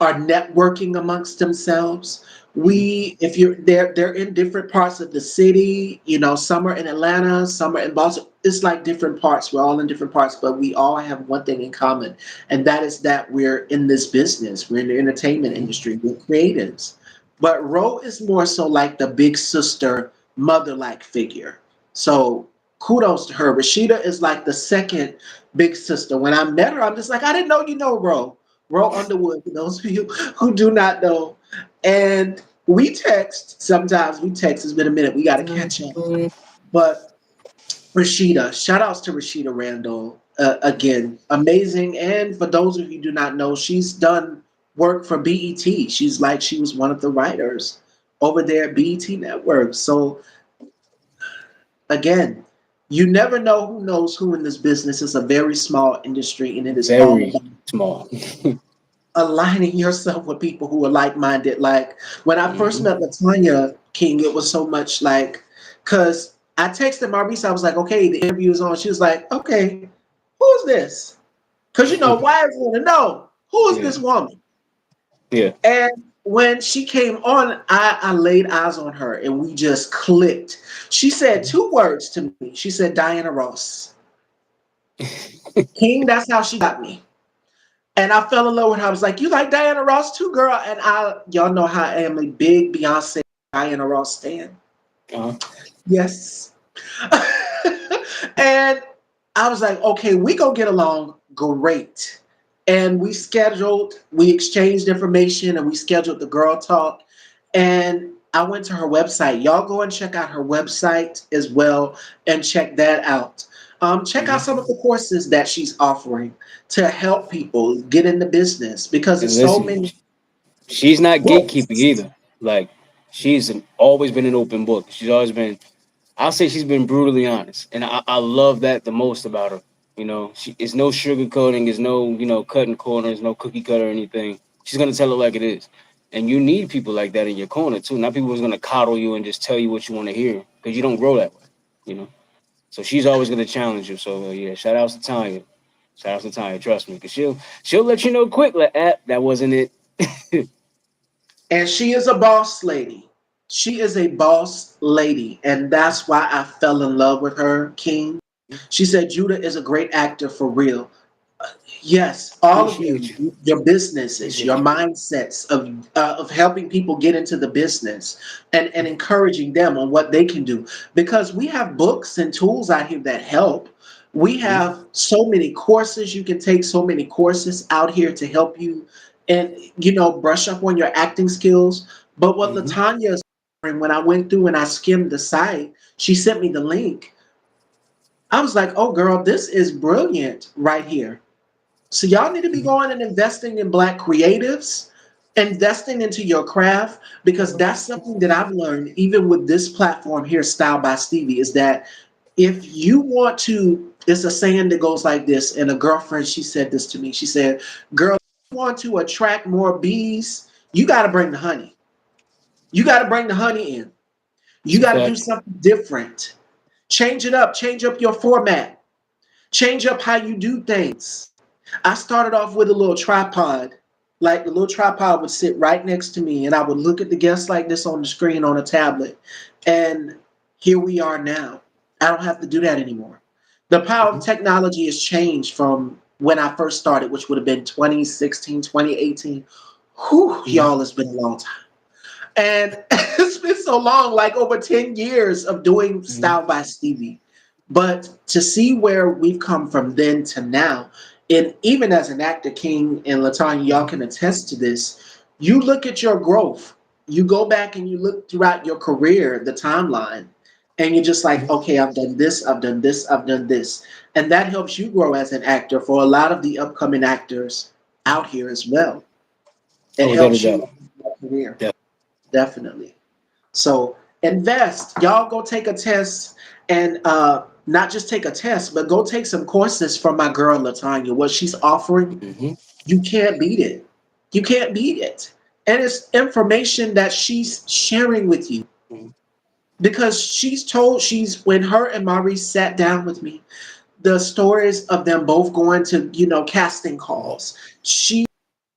[SPEAKER 1] are networking amongst themselves.
[SPEAKER 2] Mhm.
[SPEAKER 1] If you're they're in different parts of the city, some are in Atlanta, some are in Boston. It's like different parts. We're all in different parts, but we all have one thing in common, and that is that we're in this business. We're in the entertainment
[SPEAKER 2] Mhm.
[SPEAKER 1] industry. We're creatives. But Ro is more so like the big sister, mother-like figure. So kudos to her. Rashida is like the second big sister. When I met her, I'm just like, I didn't know you know Ro. Ro Underwood, for those of you who do not know. And we text sometimes. We text. It's been a minute. We got to catch up. But Rashida, shout outs to Rashida Randall. Again, amazing. And for those of you who do not know, she's done work for BET. She was one of the writers over there at BET Network. So again, you never know who knows who in this business. It's a very small industry, and it is all
[SPEAKER 2] Very
[SPEAKER 1] about
[SPEAKER 2] small.
[SPEAKER 1] aligning yourself with people who are like-minded. Like when I first
[SPEAKER 2] Mhm.
[SPEAKER 1] met Latanya King, it was so much like, because I texted Marisa, I was like, okay, the interview is on. She was like, okay, who's this? Because wives want to know who is
[SPEAKER 2] Yeah.
[SPEAKER 1] this woman.
[SPEAKER 2] Yeah.
[SPEAKER 1] And when she came on, I laid eyes on her and we just clicked. She said
[SPEAKER 2] Mhm.
[SPEAKER 1] 2 words to me. She said Diana Ross. King, that's how she got me. And I fell in love with her. I was like, you like Diana Ross too, girl? And y'all know how I am a big Beyonce Diana Ross stan.
[SPEAKER 2] Uh-huh.
[SPEAKER 1] Yes. And I was like, okay, we gonna get along great. And we exchanged information and we scheduled the girl talk. And I went to her website. Y'all go and check out her website as well and check that out. Check out
[SPEAKER 2] Mhm.
[SPEAKER 1] some of the courses that she's offering to help people get into business because
[SPEAKER 2] And
[SPEAKER 1] there's so
[SPEAKER 2] listen,
[SPEAKER 1] many
[SPEAKER 2] she's not gatekeeping
[SPEAKER 1] books.
[SPEAKER 2] either. Like always been an open book. She's always been. I'll say she's been brutally honest, and I love that the most about her. You know, she it's no sugarcoating, it's no cutting corners, no cookie cutter or anything. She's gonna tell it like it is, and you need people like that in your corner too. Not people who's gonna coddle you and just tell you what you want to hear because you don't grow that way. You know, so she's always gonna challenge you. So yeah, shout out to Tanya. Shout out to Tanya. Trust me, because she'll let you know quick. Like, that wasn't it.
[SPEAKER 1] And she is a boss lady. She is a boss lady. And that's why I fell in love with her, King. She said, Judah is a great actor for real. Yes, all of
[SPEAKER 2] Appreciate
[SPEAKER 1] you,
[SPEAKER 2] you.
[SPEAKER 1] your businesses, your
[SPEAKER 2] Appreciate you.
[SPEAKER 1] mindsets of helping people get into the business and encouraging them on what they can do. Because we have books and tools out here that help. We
[SPEAKER 2] Mhm.
[SPEAKER 1] have so many courses you can take, so many courses out here to help you and brush up on your acting skills. But what
[SPEAKER 2] Mhm.
[SPEAKER 1] Latanya is offering, when I went through and I skimmed the site, she sent me the link. I was like, oh girl, this is brilliant right here. So y'all need to be going and investing in black creatives, investing into your craft, because that's something that I've learned even with this platform here, Style by Stevie, is that if you want to, it's a saying that goes like this, and a girlfriend, she said this to me. She said, girl, if you want to attract more bees, you got to bring the honey. You got to bring the honey in.
[SPEAKER 2] It's
[SPEAKER 1] You
[SPEAKER 2] a
[SPEAKER 1] got to do
[SPEAKER 2] fact.
[SPEAKER 1] something different. Change up your format, change up how you do things. I started off with a little tripod. Like the little tripod would sit right next to me, and I would look at the guests like this on the screen on a tablet. And here we are now. I don't have to do that anymore. The power of
[SPEAKER 2] Mhm.
[SPEAKER 1] technology has changed from when I first started, which would have been 2016, 2018. Whew,
[SPEAKER 2] Mhm.
[SPEAKER 1] y'all, it's been a long time. And it's been so long, like over 10 years of doing
[SPEAKER 2] Mhm.
[SPEAKER 1] Style by Stevie. But to see where we've come from then to now, and even as an actor, King and Latanya, y'all
[SPEAKER 2] Mhm.
[SPEAKER 1] can attest to this. You look at your growth, you go back and you look throughout your career, the timeline, and you're just like,
[SPEAKER 2] Mhm.
[SPEAKER 1] okay, I've done this, I've done this, I've done this. And that helps you grow as an actor for a lot of the upcoming actors out here as well. It
[SPEAKER 2] Oh, without a
[SPEAKER 1] helps you
[SPEAKER 2] doubt.
[SPEAKER 1] in your career,
[SPEAKER 2] Yeah.
[SPEAKER 1] definitely. So invest. Y'all go take a test and not just take a test, but go take some courses from my girl Latanya. What she's offering,
[SPEAKER 2] Mhm.
[SPEAKER 1] you can't beat it. You can't beat it. And it's information that she's sharing with you
[SPEAKER 2] Mhm.
[SPEAKER 1] because she's when her and Maurice sat down with me, the stories of them both going to, casting calls. She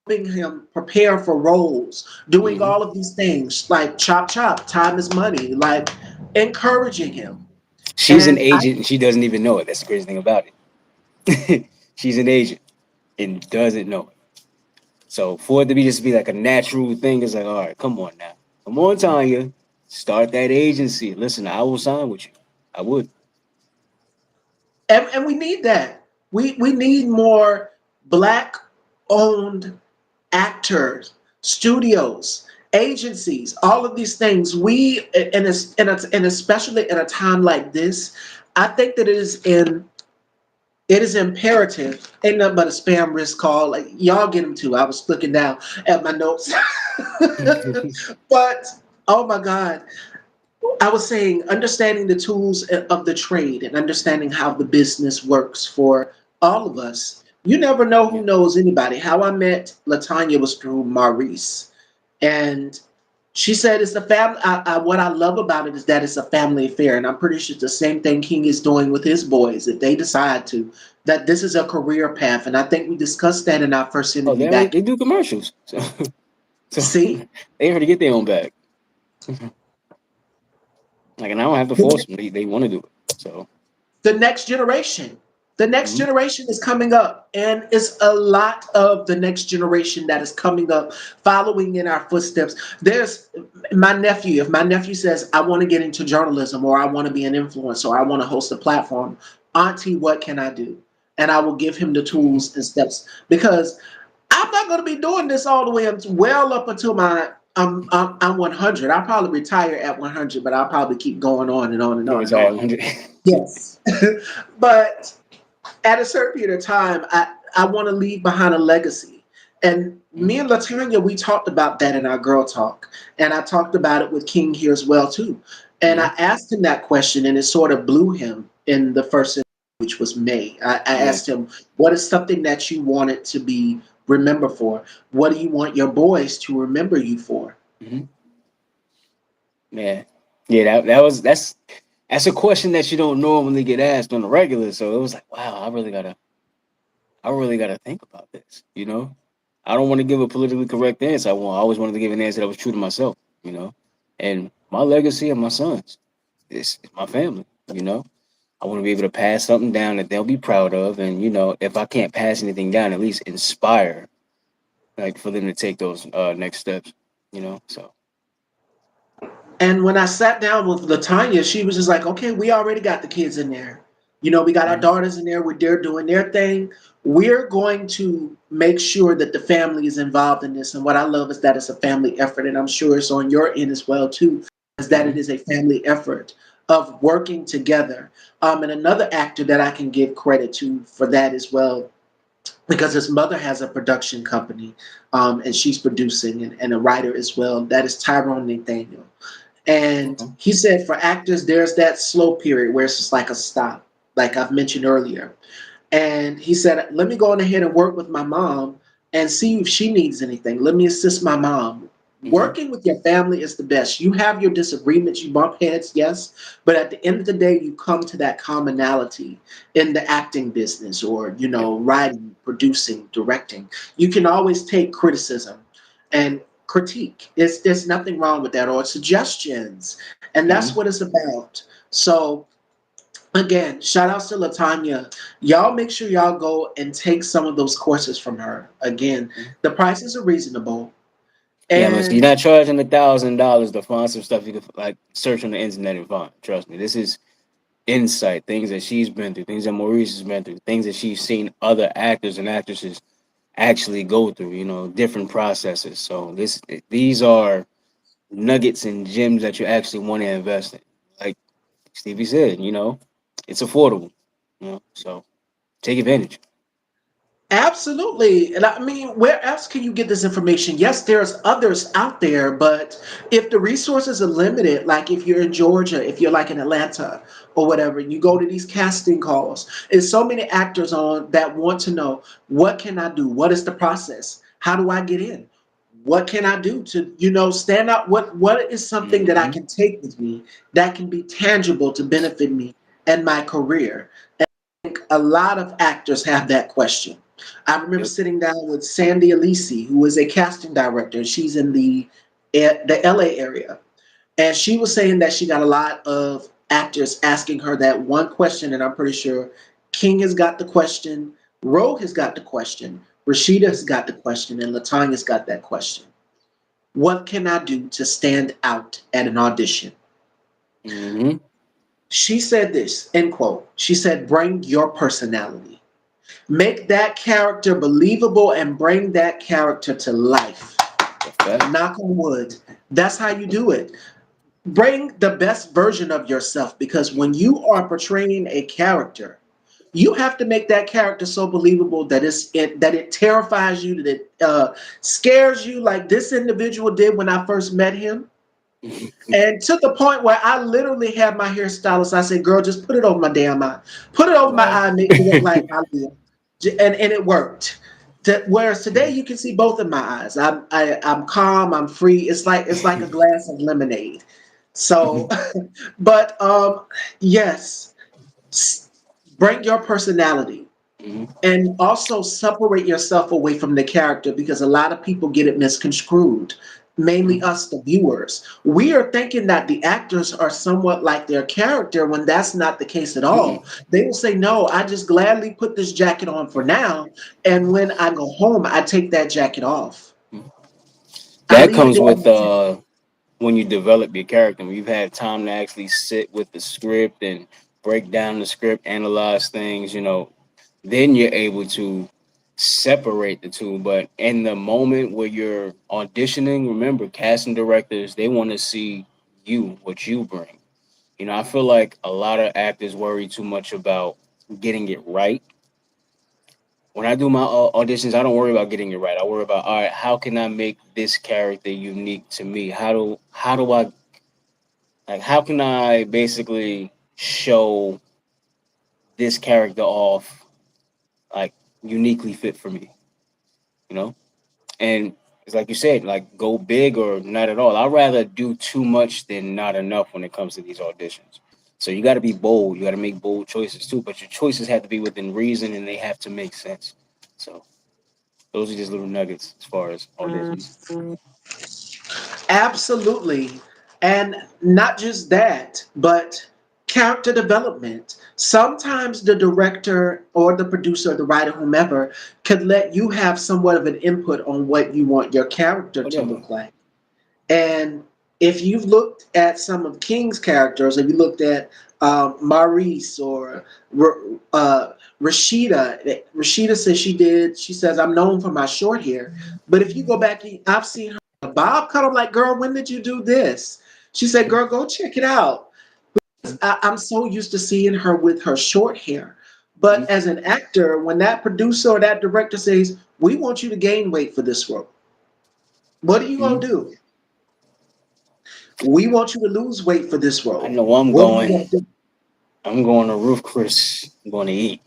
[SPEAKER 1] helping him prepare for roles, doing
[SPEAKER 2] Mhm.
[SPEAKER 1] all of these things like chop chop, time is money, like encouraging him.
[SPEAKER 2] She's an
[SPEAKER 1] And I
[SPEAKER 2] agent and she doesn't even know it. That's the crazy thing about it. She's an agent and doesn't know it. So for it to be just be like a natural thing, it's like, all right, come on now. Come on, Tanya. Start that agency. Listen, I will sign with you. I would.
[SPEAKER 1] and we need that. We need more black owned actors, studios, agencies, all of these things. We and especially in a time like this, I think that it is imperative. Ain't nothing but a spam risk call. Like y'all get them too. I was looking down at my notes, but oh my God, I was saying understanding the tools of the trade and understanding how the business works for all of us. You never know
[SPEAKER 2] Yeah.
[SPEAKER 1] who knows anybody. How I met Latanya was through Maurice, and she said it's a family. What I love about it is that it's a family affair, and I'm pretty sure it's the same thing King is doing with his boys if they decide to. That this is a career path, and I think we discussed that in our first
[SPEAKER 2] Oh,
[SPEAKER 1] interview
[SPEAKER 2] they already
[SPEAKER 1] back.
[SPEAKER 2] they do commercials. So
[SPEAKER 1] See,
[SPEAKER 2] they already get their own bag. Like, and I don't have to force them. They want to do it. So
[SPEAKER 1] the next generation. The next
[SPEAKER 2] mhm.
[SPEAKER 1] generation is coming up, and it's a lot of the next generation that is coming up, following in our footsteps. There's my nephew. If my nephew says, I want to get into journalism, or I want to be an influencer, or I want to host a platform, Auntie, what can I do? And I will give him the
[SPEAKER 2] Mhm.
[SPEAKER 1] tools and steps because I'm not going to be doing this all the way up well up until my I'm 100. I'll probably retire at 100, but I'll probably keep going on and on and
[SPEAKER 2] You
[SPEAKER 1] on and
[SPEAKER 2] retire
[SPEAKER 1] on.
[SPEAKER 2] 100.
[SPEAKER 1] Yes. But at a certain period of time, I want to leave behind a legacy. And me and Latanya, we talked about that in our girl talk. And I talked about it with King here as well, too. And
[SPEAKER 2] Mhm.
[SPEAKER 1] I asked him that question, and it sort of blew him in the first interview, which was May. I
[SPEAKER 2] Yeah.
[SPEAKER 1] asked him, what is something that you wanted to be remembered for? What do you want your boys to remember you for?
[SPEAKER 2] Mhm. Yeah. Yeah, that's a question that you don't normally get asked on the regular. So it was like, wow, I really gotta think about this, you know? I don't want to give a politically correct answer. I always wanted to give an answer that was true to myself, you know? And my legacy and my sons is my family, you know? I want to be able to pass something down that they'll be proud of. And, if I can't pass anything down, at least inspire, like for them to take those next steps, So,
[SPEAKER 1] And when I sat down with Latanya, she was just like, okay, we already got the kids in there. We got our
[SPEAKER 2] Mhm.
[SPEAKER 1] daughters in there. They're doing their thing. We're going to make sure that the family is involved in this. And what I love is that it's a family effort. And I'm sure it's on your end as well, too, is that it
[SPEAKER 2] Mhm.
[SPEAKER 1] is a family effort of working together. And another actor that I can give credit to for that as well, because his mother has a production company, and she's producing and a writer as well. That is Tyrone Nathaniel. And
[SPEAKER 2] Okay.
[SPEAKER 1] he said for actors, there's that slow period where it's just like a stop, like I've mentioned earlier. And he said, let me go on ahead and work with my mom and see if she needs anything. Let me assist my mom.
[SPEAKER 2] Mhm.
[SPEAKER 1] Working with your family is the best. You have your disagreements, you bump heads, yes, but at the end of the day, you come to that commonality in the acting business or,
[SPEAKER 2] Yep.
[SPEAKER 1] writing, producing, directing. You can always take criticism and critique. There's nothing wrong with that, or suggestions. And that's
[SPEAKER 2] Mhm.
[SPEAKER 1] what it's about. So again, shout outs to Latanya. Y'all make sure y'all go and take some of those courses from her. Again,
[SPEAKER 2] Mhm.
[SPEAKER 1] the prices are reasonable.
[SPEAKER 2] Yeah, listen, you're
[SPEAKER 1] And
[SPEAKER 2] not charging $1,000 to find some stuff you can like search on the internet and find. Trust me, this is insight, things that she's been through, things that Maurice has been through, things that she's seen other actors and actresses actually go through, different processes. So these are nuggets and gems that you actually want to invest in. Like Stevie said, it's affordable, so take advantage.
[SPEAKER 1] absolutely. And I mean, where else can you get this information? Yes, there's others out there, but if the resources are limited, like if you're in Georgia, if you're like in Atlanta or whatever, you go to these casting calls. There's so many actors on that want to know, what can I do? What is the process? How do I get in? What can I do to, stand out? What is something that I
[SPEAKER 2] Hmm.
[SPEAKER 1] can take with me that can be tangible to benefit me and my career? Think a lot of actors have that question. I remember
[SPEAKER 2] Yep.
[SPEAKER 1] sitting down with Sandy Alisi, who is a casting director. She's in the LA area, and she was saying that she got a lot of actors asking her that one question, and I'm pretty sure King has got the question, Rogue has got the question, Rashida has got the question, and Latanya's got that question. What can I do to stand out at an audition?
[SPEAKER 2] Hmm.
[SPEAKER 1] She said this, end quote. She said, bring your personality. Make that character believable and bring that character to life.
[SPEAKER 2] A fact.
[SPEAKER 1] Knock on wood. That's how you do it. Bring the best version of yourself, because when you are portraying a character, you have to make that character so believable that it terrifies you, that it scares you, like this individual did when I first met him. And to the point where I literally had my hairstylist, I said, girl, just put it over my damn eye. Put it over my
[SPEAKER 2] Wow.
[SPEAKER 1] eye, make me look like I live. And it worked. Whereas today you can see both of my eyes. I'm calm, I'm free. It's like a glass of lemonade. So, but yes, bring your personality
[SPEAKER 2] Mhm.
[SPEAKER 1] and also separate yourself away from the character, because a lot of people get it misconstrued, mainly
[SPEAKER 2] Mhm.
[SPEAKER 1] us the viewers. We are thinking that the actors are somewhat like their character, when that's not the case at
[SPEAKER 2] Mm-mm.
[SPEAKER 1] all. They will say, no, I just gladly put this jacket on for now, and when I go home I take that jacket off. I
[SPEAKER 2] That
[SPEAKER 1] leave it
[SPEAKER 2] comes with
[SPEAKER 1] there.
[SPEAKER 2] when you develop your character, when you've had time to actually sit with the script and break down the script, analyze things, then you're able to separate the two, but in the moment where you're auditioning, remember, casting directors, they want to see you, what you bring. You know, I feel like a lot of actors worry too much about getting it right. When I do my auditions, I don't worry about getting it right. I worry about, all right, how can I make this character unique to me? How do I, like, how can I basically show this character off, like, uniquely fit for me, you know? And it's like you said, like, go big or not at all. I'd rather do too much than not enough when it comes to these auditions. So you got to be bold. You got to make bold choices too, but your choices have to be within reason and they have to make sense. So those are just little nuggets as far as auditions.
[SPEAKER 1] Absolutely. And not just that, but character development. Sometimes the director or the producer or the writer, whomever, could let you have somewhat of an input on what you want your character to
[SPEAKER 2] Whatever.
[SPEAKER 1] look like. And if you've looked at some of King's characters, if you looked at Maurice or Rashida says she says, I'm known for my short hair. But if you go back, I've seen her, Bob cut. I'm like, girl, when did you do this? She said, girl, go check it out. I'm so used to seeing her with her short hair.
[SPEAKER 2] Mhm.
[SPEAKER 1] But as an actor, when that producer or that director says, we want you to gain weight for this role, what are you going
[SPEAKER 2] Mhm.
[SPEAKER 1] to do? We want you to lose weight for this
[SPEAKER 2] I
[SPEAKER 1] role.
[SPEAKER 2] know I'm
[SPEAKER 1] What are you
[SPEAKER 2] going.
[SPEAKER 1] going to do?
[SPEAKER 2] I'm going to Roof Chris. I'm going to eat.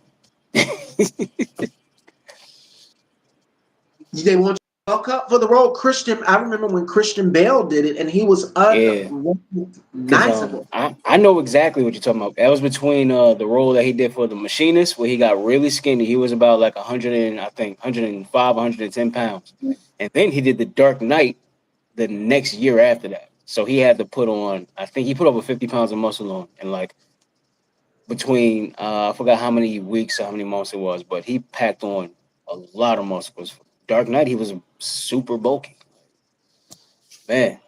[SPEAKER 1] They want you to walk up for the role. I remember when Christian Bale did it, and he was
[SPEAKER 2] Yeah. Cause
[SPEAKER 1] unrecognizable.
[SPEAKER 2] I know exactly what you're talking about. That was between the role that he did for the machinist where he got really skinny. He was about like 100 and I think 105, 110 pounds. And then he did the Dark Knight the next year after that. So he had to put on, I think he put over 50 pounds of muscle on and like between I forgot how many weeks or how many months it was, but he packed on a lot of muscle. 'Cause Dark Knight, he was super bulky. Man,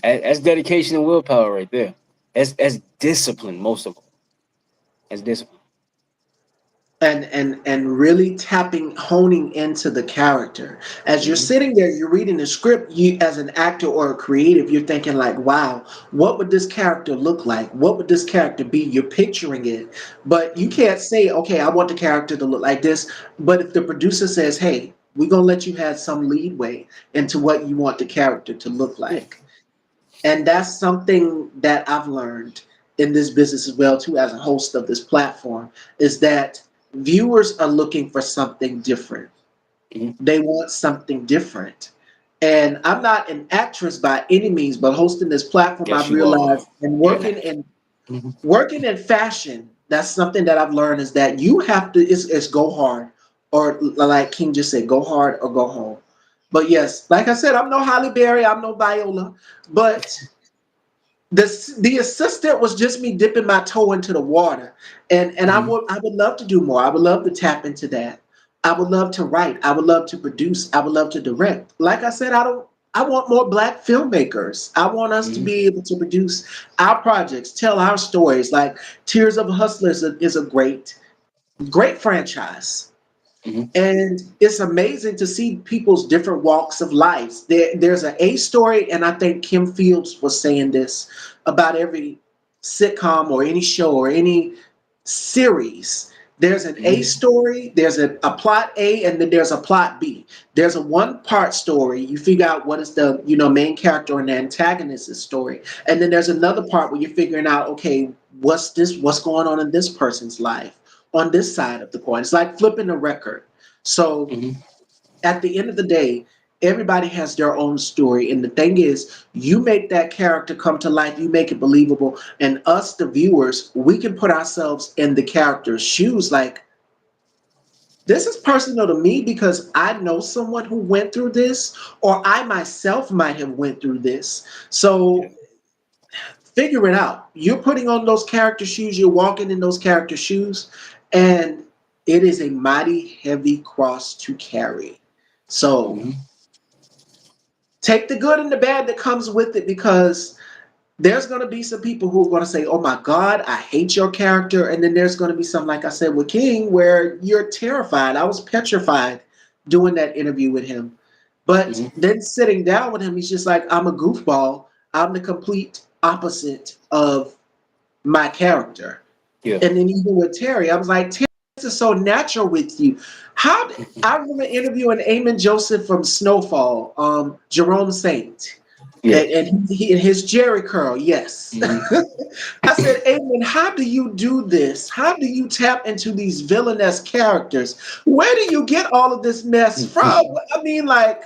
[SPEAKER 2] that's dedication and willpower right there. As discipline, most of all. As discipline.
[SPEAKER 1] And really honing into the character. As you're
[SPEAKER 2] Hmm.
[SPEAKER 1] sitting there, you're reading the script, you as an actor or a creative, you're thinking like, wow, what would this character look like? What would this character be? You're picturing it. But you
[SPEAKER 2] Hmm.
[SPEAKER 1] can't say, okay, I want the character to look like this. But if the producer says, hey, we're gonna let you have some leadway into what you want the character to look
[SPEAKER 2] Yeah.
[SPEAKER 1] like. And that's something that I've learned in this business as well too, as a host of this platform, is that viewers are looking for something different.
[SPEAKER 2] Hmm.
[SPEAKER 1] They want something different. And I'm not an actress by any means, but hosting this platform,
[SPEAKER 2] Yes,
[SPEAKER 1] I've
[SPEAKER 2] you are.
[SPEAKER 1] realized, and
[SPEAKER 2] You're an actor. Hmm.
[SPEAKER 1] working in fashion, that's something that I've learned, is that you have to, it's go hard, or like King just said, go hard or go home. But yes, like I said, I'm no Halle Berry, I'm no Viola, but the assistant was just me dipping my toe into the water, and
[SPEAKER 2] Hmm.
[SPEAKER 1] I would love to do more. I would love to tap into that. I would love to write. I would love to produce. I would love to direct. Like I said, I want more black filmmakers. I want us to
[SPEAKER 2] Hmm.
[SPEAKER 1] be able to produce our projects, tell our stories. Like Tears of a Hustler is a great franchise.
[SPEAKER 2] Hmm.
[SPEAKER 1] And it's amazing to see people's different walks of life. There's an A story, and I think Kim Fields was saying this about every sitcom or any show or any series. There's an A
[SPEAKER 2] Hmm.
[SPEAKER 1] story, there's a plot A, and then there's a plot B. There's a one part story. You figure out what is the main character and the antagonist's story. And then there's another part where you're figuring out, okay, what's going on in this person's life on this side of the coin. It's like flipping a record. So
[SPEAKER 2] Hmm.
[SPEAKER 1] at the end of the day, everybody has their own story. And the thing is, you make that character come to life, you make it believable. And us, the viewers, we can put ourselves in the character's shoes. Like, this is personal to me because I know someone who went through this, or I myself might have went through this.
[SPEAKER 2] Yeah.
[SPEAKER 1] So figure it out. You're putting on those character shoes, you're walking in those character shoes, and it is a mighty heavy cross to carry. So
[SPEAKER 2] Hmm.
[SPEAKER 1] take the good and the bad that comes with it, because there's going to be some people who are going to say, oh my God, I hate your character. And then there's going to be some, like I said with King, where you're terrified. I was petrified doing that interview with him. But
[SPEAKER 2] Hmm.
[SPEAKER 1] then sitting down with him, he's just like, I'm a goofball. I'm the complete opposite of my character.
[SPEAKER 2] Yeah.
[SPEAKER 1] And then even with Terry, I was like, Terry, this is so natural with you. I remember interviewing Eamon Joseph from Snowfall, Jerome Saint,
[SPEAKER 2] Yeah.
[SPEAKER 1] and he and his Jerry curl, yes.
[SPEAKER 2] Hmm.
[SPEAKER 1] I said, Eamon, how do you do this? How do you tap into these villainous characters? Where do you get all of this mess from? I mean, like,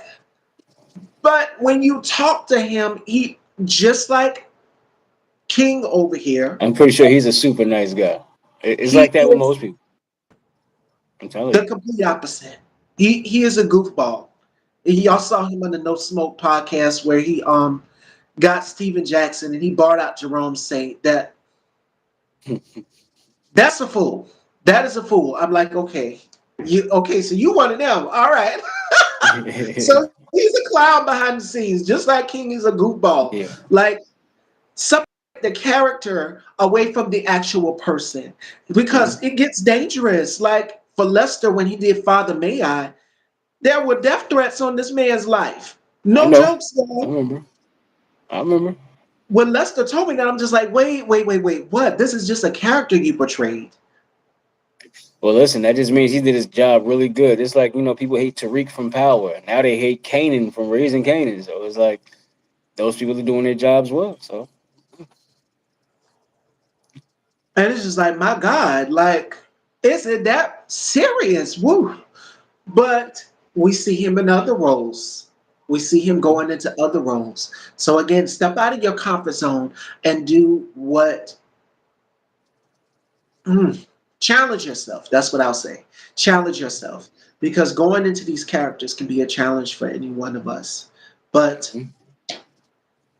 [SPEAKER 1] but when you talk to him, he just like King over here,
[SPEAKER 2] I'm pretty sure he's a super nice guy. It's
[SPEAKER 1] he
[SPEAKER 2] like that with
[SPEAKER 1] is
[SPEAKER 2] most people. I'm telling
[SPEAKER 1] the
[SPEAKER 2] you.
[SPEAKER 1] complete opposite. He is a goofball. Y'all saw him on the No Smoke podcast where he got Steven Jackson and he barred out Jerome Saint. That's a fool. That is a fool. I'm like, okay, so you one of them. All right. So he's a clown behind the scenes, just like King is a goofball.
[SPEAKER 2] Yeah.
[SPEAKER 1] Like separate the character away from the actual person because
[SPEAKER 2] Hmm.
[SPEAKER 1] it gets dangerous. Like for Lester when he did Father May I, there were death threats on this man's life.
[SPEAKER 2] I
[SPEAKER 1] No
[SPEAKER 2] know.
[SPEAKER 1] jokes,
[SPEAKER 2] I
[SPEAKER 1] y'all.
[SPEAKER 2] remember. I remember.
[SPEAKER 1] When Lester told me that, I'm just like, wait, what? This is just a character you portrayed.
[SPEAKER 2] Well, listen, that just means he did his job really good. It's like, people hate Tariq from Power. Now they hate Kanan from Raising Kanan. So it's like those people are doing their jobs well. So
[SPEAKER 1] And it's just like, my God, like, is it that serious? Woo. But we see him in other roles. We see him going into other roles. So again, step out of your comfort zone and do what challenge yourself. That's what I'll say. Challenge yourself. Because going into these characters can be a challenge for any one of us. But
[SPEAKER 2] mhm.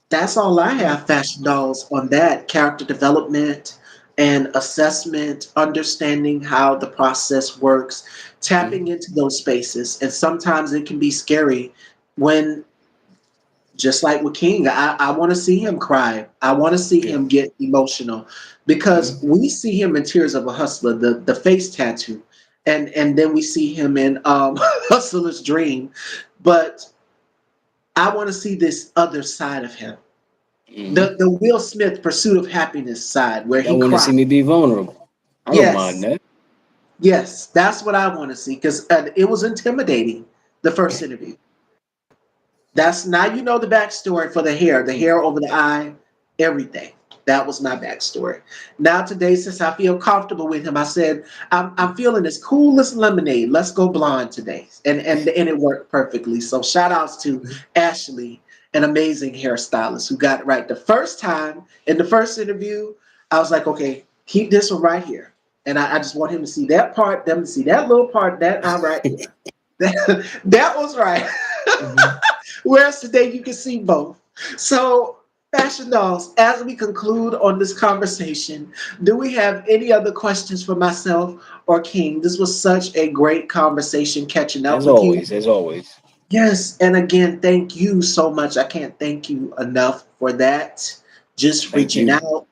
[SPEAKER 1] that's all I have, Fashion Dolls, on that character development and assessment, understanding how the process works, tapping
[SPEAKER 2] Mhm.
[SPEAKER 1] into those spaces. And sometimes it can be scary when, just like with King, I want to see him cry. I want to see
[SPEAKER 2] Yeah.
[SPEAKER 1] him get emotional because
[SPEAKER 2] Mhm.
[SPEAKER 1] we see him in Tears of a Hustler, the face tattoo. And then we see him in Hustler's Dream. But I want to see this other side of him,
[SPEAKER 2] Mhm.
[SPEAKER 1] the Will Smith Pursuit of Happiness side where
[SPEAKER 2] Y'all
[SPEAKER 1] he
[SPEAKER 2] want to
[SPEAKER 1] cried.
[SPEAKER 2] see me be vulnerable. I don't mind
[SPEAKER 1] Yes,
[SPEAKER 2] that.
[SPEAKER 1] yes, that's what I want to see because it was intimidating the first interview. That's now you know the backstory for the hair over the eye, everything. That was my backstory. Now today, since I feel comfortable with him, I said I'm feeling as cool as lemonade. Let's go blonde today, and it worked perfectly. So shout outs to
[SPEAKER 2] Mhm.
[SPEAKER 1] Ashley, an amazing hairstylist who got it right the first time in the first interview. I was like, okay, keep this one right here, and I just want him to see that part, them to see that little part, that eye right here. That was right.
[SPEAKER 2] Mhm.
[SPEAKER 1] Whereas today you can see both. So, Fashion Dolls, as we conclude on this conversation, do we have any other questions for myself or King? This was such a great conversation catching up
[SPEAKER 2] As
[SPEAKER 1] with you.
[SPEAKER 2] always, as always.
[SPEAKER 1] Yes, and again, thank you so much. I can't thank you enough for that. Just
[SPEAKER 2] Thank
[SPEAKER 1] reaching
[SPEAKER 2] you.
[SPEAKER 1] out,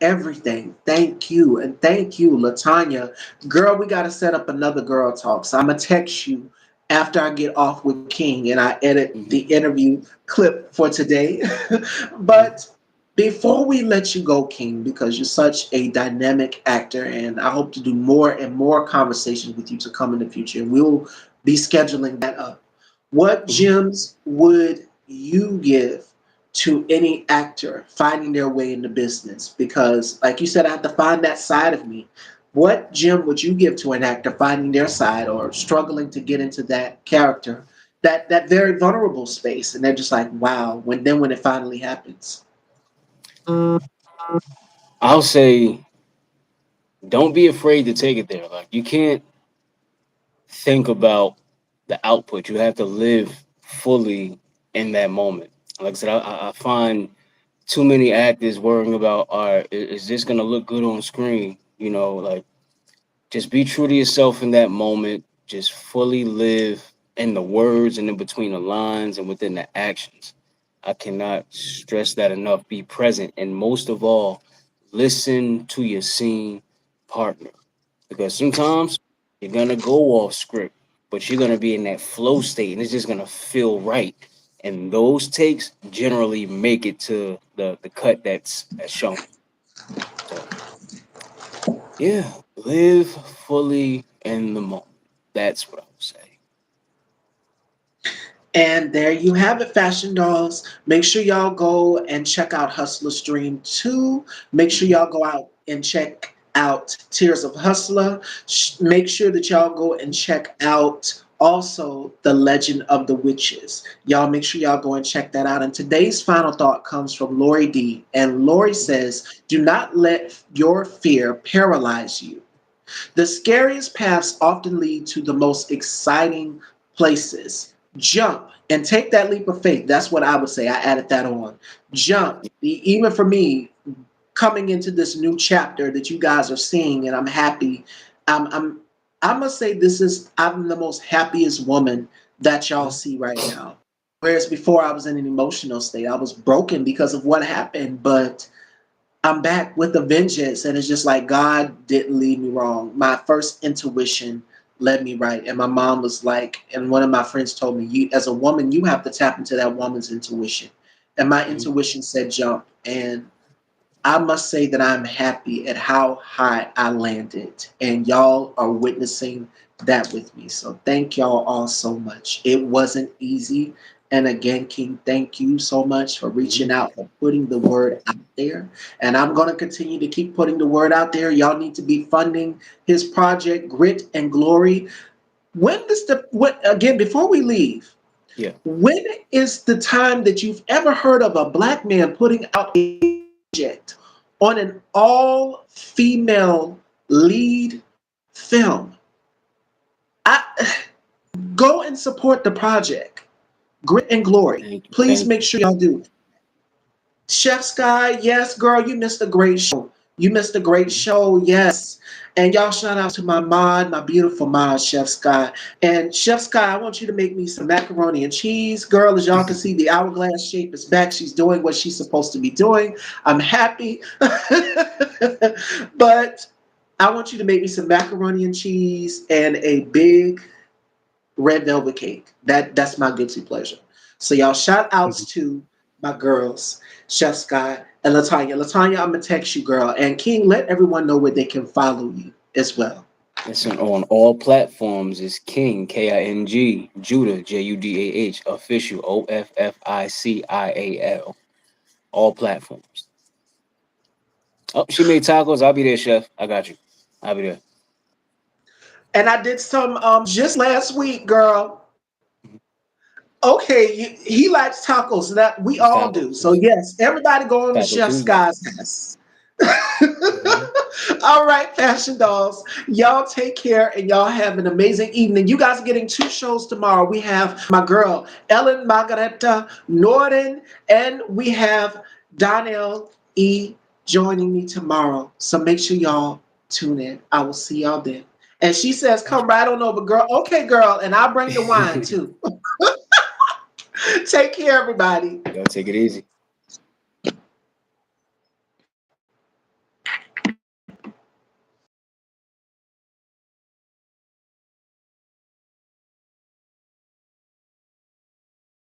[SPEAKER 1] everything. Thank you. And thank you, Latanya. Girl, we got to set up another girl talk. So I'm going to text you after I get off with King and I edit the
[SPEAKER 2] Mhm.
[SPEAKER 1] interview clip for today.
[SPEAKER 2] Mhm.
[SPEAKER 1] But before we let you go, King, because you're such a dynamic actor, and I hope to do more and more conversations with you to come in the future, and we'll be scheduling that up. What
[SPEAKER 2] Mhm.
[SPEAKER 1] gems would you give to any actor finding their way in the business? Because, like you said, I have to find that side of me. What gem would you give to an actor finding their side or struggling to get into that character, that very vulnerable space, and they're just like, wow, when it finally happens?
[SPEAKER 2] I'll say, don't be afraid to take it there. Like you can't think about the output. You have to live fully in that moment. Like I said, I find too many actors worrying about, all right, is this gonna look good on screen? Like just be true to yourself in that moment. Just fully live in the words and in between the lines and within the actions. I cannot stress that enough. Be present and most of all, listen to your scene partner because sometimes you're gonna go off script. but you're gonna be in that flow state, and it's just gonna feel right. And those takes generally make it to the cut that's shown. So yeah, live fully in the moment. That's what I would say.
[SPEAKER 1] And there you have it, Fashion Dolls. Make sure y'all go and check out Hustler Stream 2. Make sure
[SPEAKER 2] Mhm.
[SPEAKER 1] y'all go out and check out Tears of Hustler. Make sure that y'all go and check out also The Legend of the Witches. Y'all make sure y'all go and check that out. And today's final thought comes from Lori D. And Lori says, do not let your fear paralyze you. The scariest paths often lead to the most exciting places. Jump and take that leap of faith. That's what I would say. I added that on. Jump. Even for me, coming into this new chapter that you guys are seeing, and I'm happy. I'm I must say I'm the most happiest woman that y'all see right now. Whereas before I was in an emotional state. I was broken because of what happened, but I'm back with a vengeance, and it's just like God didn't lead me wrong. My first intuition led me right, and my mom was like, and one of my friends told me, "You, as a woman, you have to tap into that woman's intuition." And my
[SPEAKER 2] Mhm.
[SPEAKER 1] intuition said jump, and I must say that I'm happy at how high I landed, and y'all are witnessing that with me. So thank y'all all so much. It wasn't easy. And again, King, thank you so much for reaching
[SPEAKER 2] Mhm.
[SPEAKER 1] out and putting the word out there. And I'm going to continue to keep putting the word out there. Y'all need to be funding his project, Grit and Glory. When does what again, before we leave,
[SPEAKER 2] Yeah.
[SPEAKER 1] when is the time that you've ever heard of a black man putting out a project on an all female lead film? I go and support the project. Grit and Glory.
[SPEAKER 2] Thank you.
[SPEAKER 1] Please
[SPEAKER 2] Thank
[SPEAKER 1] make
[SPEAKER 2] you.
[SPEAKER 1] sure y'all do. Chef Sky, yes, girl, you missed a great show. You missed a great
[SPEAKER 2] Mhm.
[SPEAKER 1] show, yes. And y'all shout out to my mod, my beautiful mod, Chef Sky. And Chef Sky, I want you to make me some macaroni and cheese. Girl, as y'all can see, the hourglass shape is back. She's doing what she's supposed to be doing. I'm happy. But I want you to make me some macaroni and cheese and a big red velvet cake. That's my guilty pleasure. So y'all shout outs
[SPEAKER 2] Mhm.
[SPEAKER 1] to my girls, Chef Scott and Latanya. Latanya, I'm gonna text you, girl. And King, let everyone know where they can follow you as well.
[SPEAKER 2] Listen, on all platforms is King King Judah Judah official OFFICIAL. All platforms. Oh, she made tacos. I'll be there, chef. I got you. I'll be there.
[SPEAKER 1] And I did some just last week, girl.
[SPEAKER 2] Mhm.
[SPEAKER 1] Okay, he likes tacos. So that we
[SPEAKER 2] It's
[SPEAKER 1] all
[SPEAKER 2] Taco
[SPEAKER 1] do. So
[SPEAKER 2] Tuesday.
[SPEAKER 1] yes, everybody go on to
[SPEAKER 2] Taco
[SPEAKER 1] Chef
[SPEAKER 2] Tuesday.
[SPEAKER 1] Sky's house.
[SPEAKER 2] Mhm.
[SPEAKER 1] All right, fashion dolls. Y'all take care and y'all have an amazing evening. You guys are getting two shows tomorrow. We have my girl, Ellen Margareta Norden, and we have Donnell E. joining me tomorrow. So make sure y'all tune in. I will see y'all then. And she says, come right on over, girl. Okay, girl. And I'll bring the wine too. Take care, everybody.
[SPEAKER 2] Y'all take it easy.